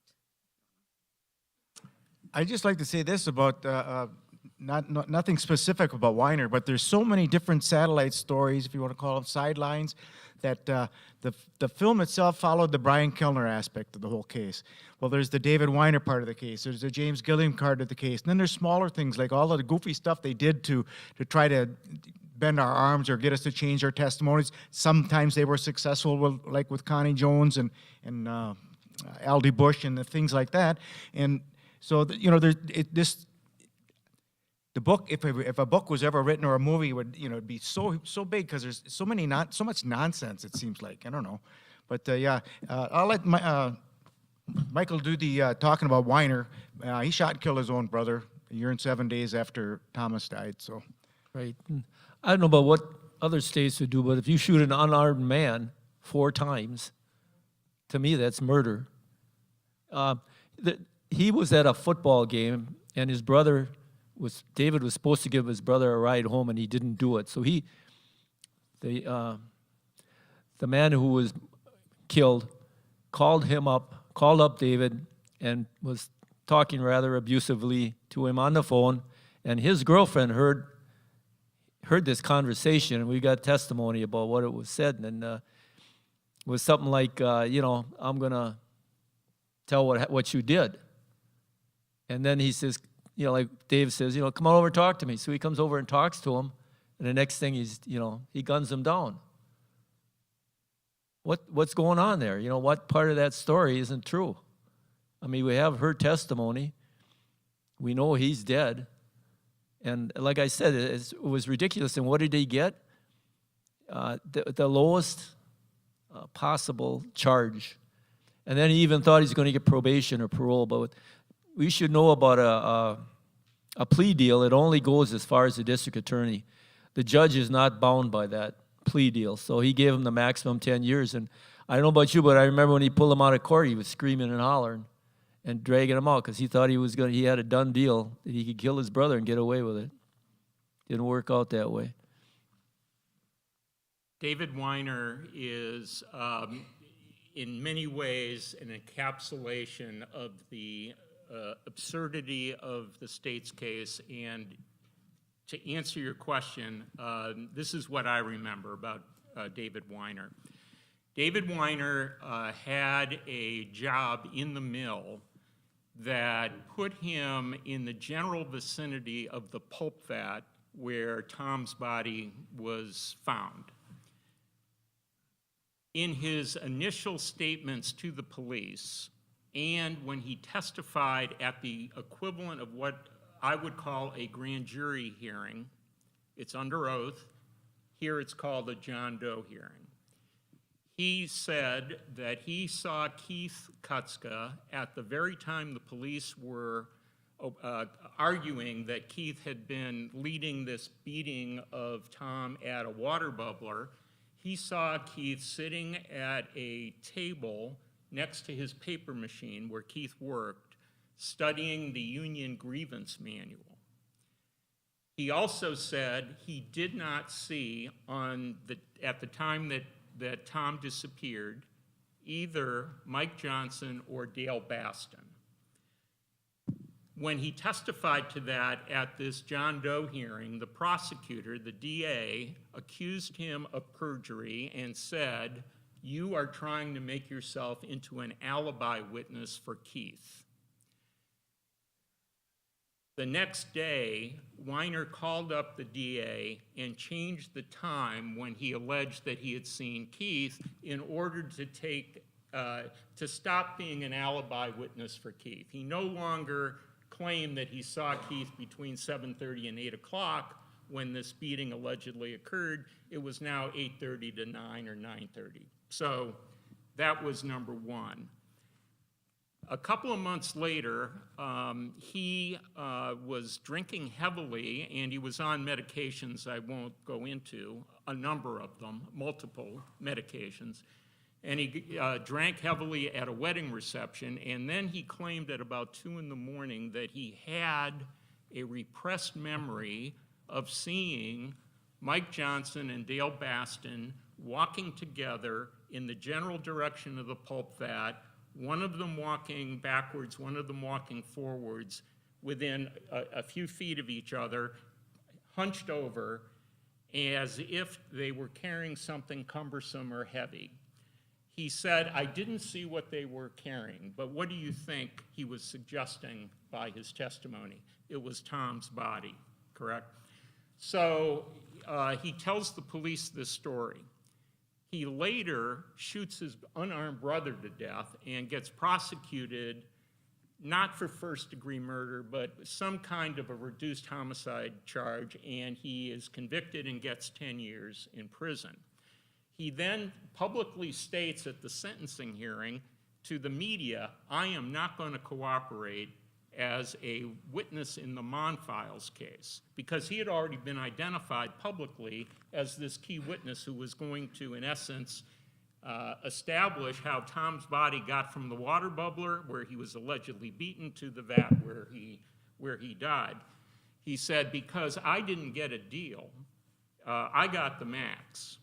Speaker 5: I'd just like to say this about nothing specific about Weiner, but there's so many different satellite stories, if you want to call them sidelines, that the film itself followed the Brian Kellner aspect of the whole case. Well, there's the David Weiner part of the case. There's the James Gilliam part of the case. And then there's smaller things like all of the goofy stuff they did to try to bend our arms or get us to change our testimonies. Sometimes they were successful, like with Connie Jones and Aldy Bush and the things like that. And so, the book, if a book was ever written or a movie, would it'd be so big because there's so much nonsense. It seems like, I don't know, but yeah, I'll let Michael do the talking about Weiner. He shot and killed his own brother a year and 7 days after Thomas died, so.
Speaker 4: Right. And I don't know about what other states would do, but if you shoot an unarmed man 4 times, to me, that's murder. He was at a football game, and his brother David was supposed to give his brother a ride home, and he didn't do it. So the man who was killed called up David, and was talking rather abusively to him on the phone, and his girlfriend heard this conversation, and we got testimony about what it was said, and it was something like, I'm gonna tell what you did. And then he says, like Dave says, come on over and talk to me. So he comes over and talks to him, and the next thing he guns him down. What's going on there? What part of that story isn't true? I mean, we have her testimony. We know he's dead. And like I said, it was ridiculous. And what did he get? The lowest possible charge. And then he even thought he's going to get probation or parole. But we should know about a plea deal. It only goes as far as the district attorney. The judge is not bound by that plea deal. So he gave him the maximum 10 years. And I don't know about you, but I remember when he pulled him out of court, he was screaming and hollering and dragging him out because he thought he had a done deal that he could kill his brother and get away with it. Didn't work out that way.
Speaker 6: David Weiner is, in many ways, an encapsulation of the absurdity of the state's case. And to answer your question, this is what I remember about David Weiner. David Weiner had a job in the mill that put him in the general vicinity of the pulp vat where Tom's body was found. In his initial statements to the police, and when he testified at the equivalent of what I would call a grand jury hearing, it's under oath, here it's called a John Doe hearing. He said that he saw Keith Kutzka at the very time the police were arguing that Keith had been leading this beating of Tom at a water bubbler. He saw Keith sitting at a table next to his paper machine where Keith worked, studying the union grievance manual. He also said he did not see at the time that Tom disappeared, either Mike Johnson or Dale Baston. When he testified to that at this John Doe hearing, the prosecutor, the DA, accused him of perjury and said, "You are trying to make yourself into an alibi witness for Keith." The next day, Weiner called up the DA and changed the time when he alleged that he had seen Keith in order to stop being an alibi witness for Keith. He no longer claimed that he saw Keith between 7:30 and 8 o'clock when this beating allegedly occurred. It was now 8:30 to 9 or 9:30. So that was number one. A couple of months later, he was drinking heavily, and he was on medications I won't go into, a number of them, multiple medications. And he drank heavily at a wedding reception, and then he claimed at about 2 in the morning that he had a repressed memory of seeing Mike Johnson and Dale Baston walking together in the general direction of the pulp vat, one of them walking backwards, one of them walking forwards, within a few feet of each other, hunched over, as if they were carrying something cumbersome or heavy. He said, "I didn't see what they were carrying, but what do you think he was suggesting by his testimony?" It was Tom's body, correct? So he tells the police this story. He later shoots his unarmed brother to death and gets prosecuted not for first-degree murder, but some kind of a reduced homicide charge, and he is convicted and gets 10 years in prison. He then publicly states at the sentencing hearing to the media, "I am not going to cooperate as a witness in the Monfils case, because he had already been identified publicly as this key witness who was going to, in essence, establish how Tom's body got from the water bubbler, where he was allegedly beaten, to the vat where he died. He said, because I didn't get a deal, I got the max.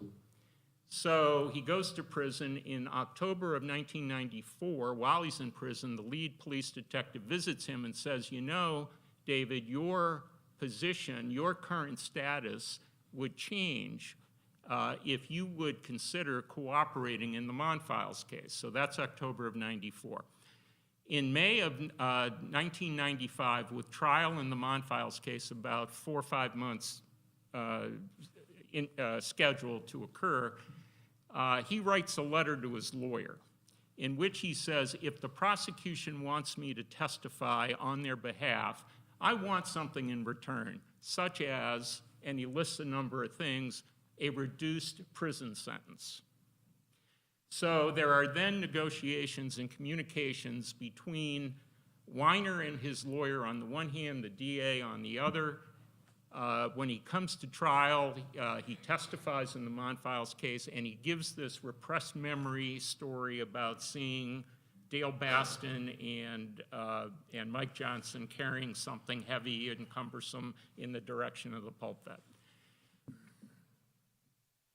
Speaker 6: So he goes to prison in October of 1994. While he's in prison, the lead police detective visits him and says, you know, David, your position, your current status would change if you would consider cooperating in the Monfils case. So that's October of 94. In May of 1995, with trial in the Monfils case about 4 or 5 months scheduled to occur, he writes a letter to his lawyer in which he says, if the prosecution wants me to testify on their behalf, I want something in return, such as, and he lists a number of things, a reduced prison sentence. So there are then negotiations and communications between Weiner and his lawyer on the one hand, the DA on the other. When he comes to trial, he testifies in the Monfils case, and he gives this repressed memory story about seeing Dale Baston and Mike Johnson carrying something heavy and cumbersome in the direction of the pulp vet.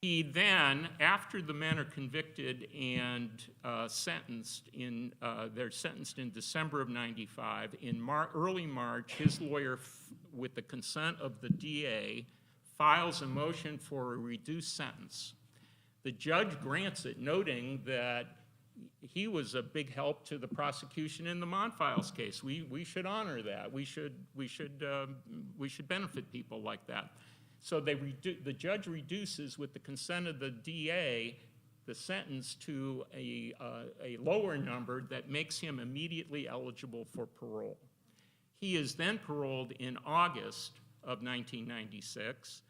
Speaker 6: He then, after the men are convicted and sentenced, they're sentenced in December of 95. In early March, his lawyer, with the consent of the DA, files a motion for a reduced sentence. The judge grants it, noting that he was a big help to the prosecution in the Monfils case. We should honor that. We should benefit people like that. So the judge reduces, with the consent of the DA, the sentence to a lower number that makes him immediately eligible for parole. He is then paroled in August of 1996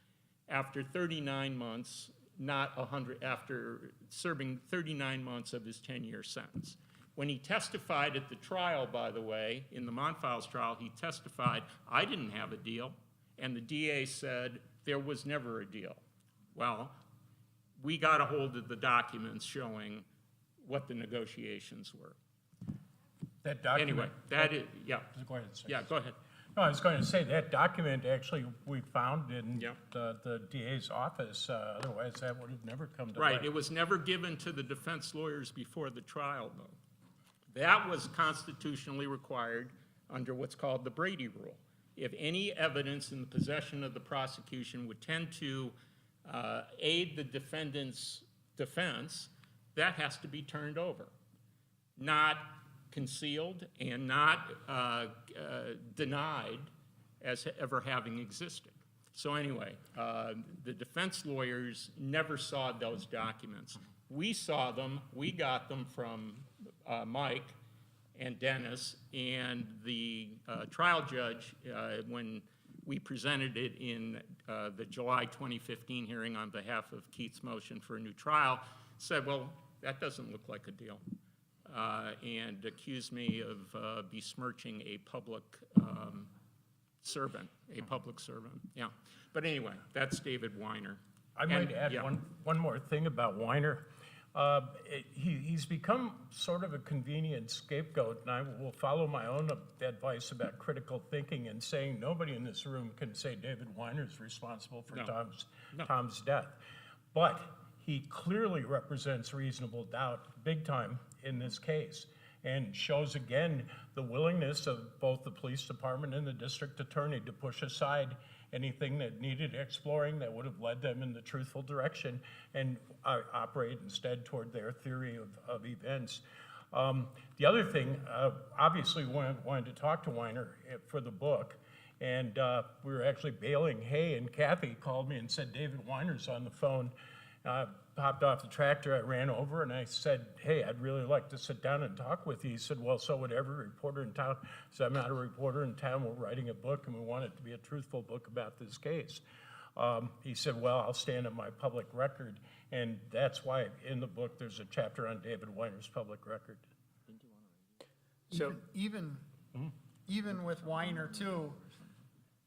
Speaker 6: after 39 months, after serving 39 months of his 10-year sentence. When he testified at the trial, by the way, in the Monfils trial, he testified, I didn't have a deal, and the DA said, there was never a deal. Well, we got a hold of the documents showing what the negotiations were.
Speaker 7: That document.
Speaker 6: Anyway, that is, yeah.
Speaker 7: Go ahead.
Speaker 6: Yeah, go ahead.
Speaker 7: No, I was going to say that document actually we found in
Speaker 6: Yep.
Speaker 7: the DA's office. Otherwise, that would have never come to
Speaker 6: Right,
Speaker 7: light.
Speaker 6: it was never given to the defense lawyers before the trial, though. That was constitutionally required under what's called the Brady Rule. If any evidence in the possession of the prosecution would tend to aid the defendant's defense, that has to be turned over, not concealed and not denied as ever having existed. So anyway, the defense lawyers never saw those documents. We saw them, we got them from Mike and Dennis, and the trial judge, when we presented it in the July 2015 hearing on behalf of Keith's motion for a new trial, said, well, that doesn't look like a deal, and accused me of besmirching a public servant, yeah. But anyway, that's David Weiner.
Speaker 7: I might add
Speaker 6: yeah.
Speaker 7: one more thing about Weiner. He's become sort of a convenient scapegoat, and I will follow my own advice about critical thinking and saying nobody in this room can say David Weiner's responsible for Tom's death. But he clearly represents reasonable doubt, big time, in this case, and shows again the willingness of both the police department and the district attorney to push aside anything that needed exploring that would have led them in the truthful direction and operate instead toward their theory of events. The other thing, obviously we wanted to talk to Weiner for the book, and we were actually baling hay, and Kathy called me and said, David Weiner's on the phone. Popped off the tractor, I ran over and I said, hey, I'd really like to sit down and talk with you. He said, well, so would every reporter in town. I said, I'm not a reporter in town, we're writing a book and we want it to be a truthful book about this case. He said, well, I'll stand on my public record, and that's why in the book there's a chapter on David Weiner's public record.
Speaker 1: So
Speaker 9: Even even with Weiner too,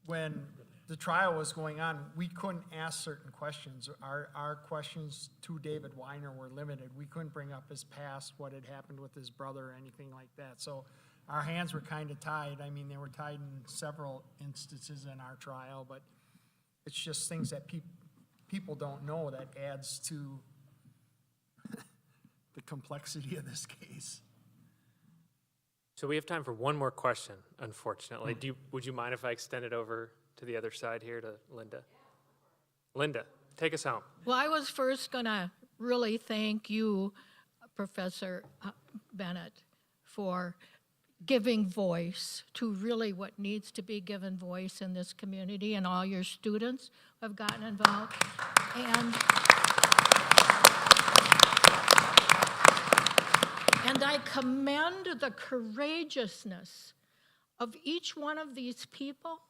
Speaker 9: when the trial was going on, we couldn't ask certain questions. Our questions to David Weiner were limited. We couldn't bring up his past, what had happened with his brother, or anything like that. So our hands were kind of tied. I mean, they were tied in several instances in our trial, but it's just things that people don't know that adds to the complexity of this case.
Speaker 1: So we have time for one more question, unfortunately. Would you mind if I extend it over to the other side here to Linda? Linda, take us home.
Speaker 11: Well, I was first going to really thank you, Professor Bennett, for giving voice to really what needs to be given voice in this community, and all your students who have gotten involved. And I commend the courageousness of each one of these people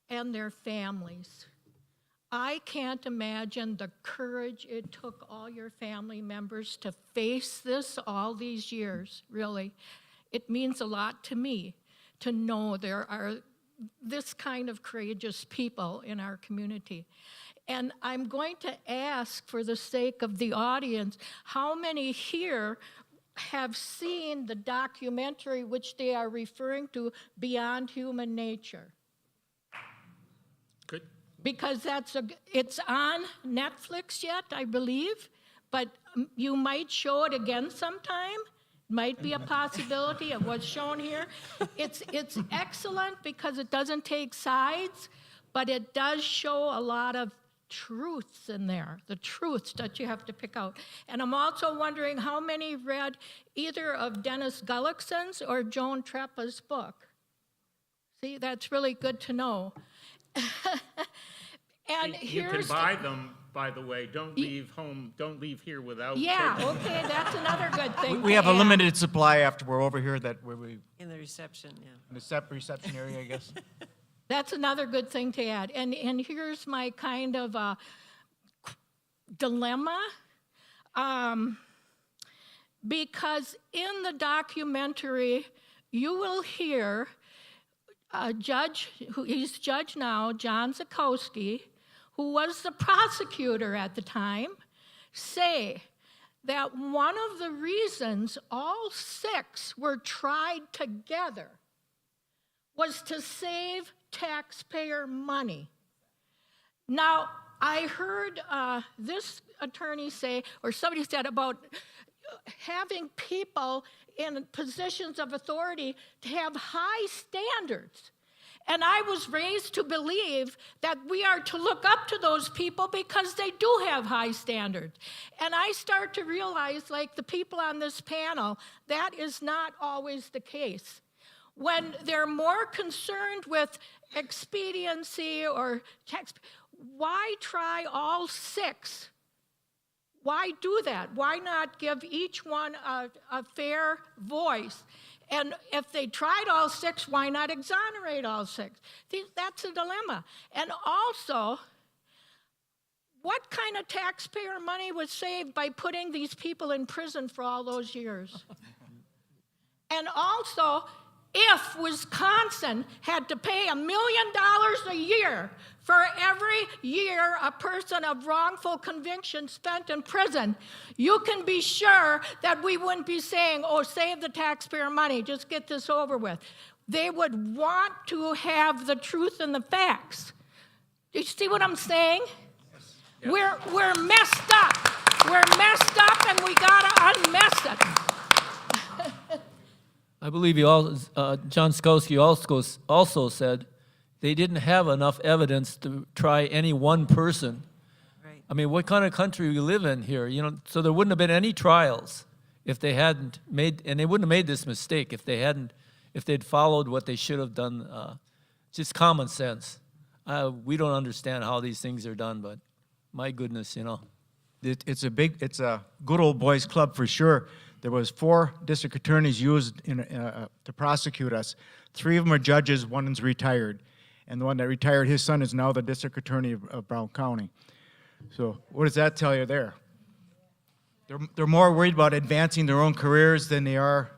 Speaker 11: and their families. I can't imagine the courage it took all your family members to face this all these years, really. It means a lot to me to know there are this kind of courageous people in our community. And I'm going to ask, for the sake of the audience, how many here have seen the documentary which they are referring to, Beyond Human Nature?
Speaker 1: Good.
Speaker 11: Because it's on Netflix yet, I believe, but you might show it again sometime. Might be a possibility of what's shown here. It's excellent because it doesn't take sides, but it does show a lot of truths in there, the truths that you have to pick out. And I'm also wondering how many read either of Dennis Gullickson's or Joan Treppa's book. See, that's really good to know. And
Speaker 6: You can buy them, by the way. Don't leave here without.
Speaker 11: Yeah, okay, that's another good thing.
Speaker 5: We have a limited supply after we're over here that we
Speaker 3: In the reception, yeah.
Speaker 5: in the reception area, I guess.
Speaker 11: That's another good thing to add. And here's my kind of dilemma. Because in the documentary, you will hear a judge, he's judge now, John Zukowski, who was the prosecutor at the time, say that one of the reasons all 6 were tried together was to save taxpayer money. Now, I heard this attorney say, or somebody said about having people in positions of authority to have high standards. And I was raised to believe that we are to look up to those people because they do have high standards. And I start to realize, like the people on this panel, that is not always the case. When they're more concerned with expediency or tax, why try all 6? Why do that? Why not give each one a fair voice? And if they tried all 6, why not exonerate all 6? That's a dilemma. And also, what kind of taxpayer money was saved by putting these people in prison for all those years? And also, if Wisconsin had to pay $1 million a year for every year a person of wrongful conviction spent in prison, you can be sure that we wouldn't be saying, oh, save the taxpayer money, just get this over with. They would want to have the truth and the facts. Do you see what I'm saying? Yes. We're messed up. We're messed up, and we gotta unmess it.
Speaker 4: I believe John Skowski also said they didn't have enough evidence to try any one person.
Speaker 3: Right.
Speaker 4: I mean, what kind of country we live in here? You know, so there wouldn't have been any trials if they hadn't made, and they wouldn't have made this mistake if they'd followed what they should have done. Just common sense. We don't understand how these things are done, but my goodness, you know.
Speaker 5: It's a good old boys club for sure. There was 4 district attorneys used to prosecute us. 3 of them are judges, 1 is retired. And the one that retired, his son is now the district attorney of Brown County. So what does that tell you there? They're more worried about advancing their own careers than they are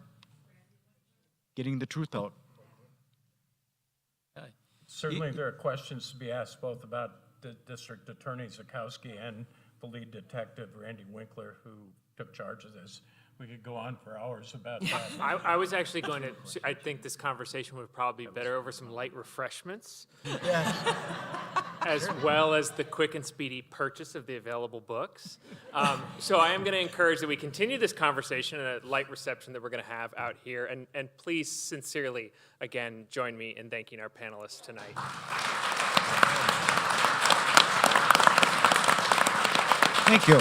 Speaker 5: getting the truth out.
Speaker 7: Certainly, there are questions to be asked both about the District Attorney Zakowski and the lead detective, Randy Winkler, who took charge of this. We could go on for hours about that.
Speaker 1: I was actually going to, I think this conversation would probably be better over some light refreshments, as well as the quick and speedy purchase of the available books. So I am going to encourage that we continue this conversation at a light reception that we're going to have out here. And please, sincerely, again, join me in thanking our panelists tonight.
Speaker 5: Thank you.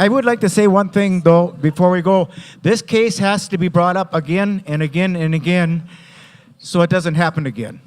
Speaker 5: I would like to say one thing, though, before we go. This case has to be brought up again and again and again so it doesn't happen again.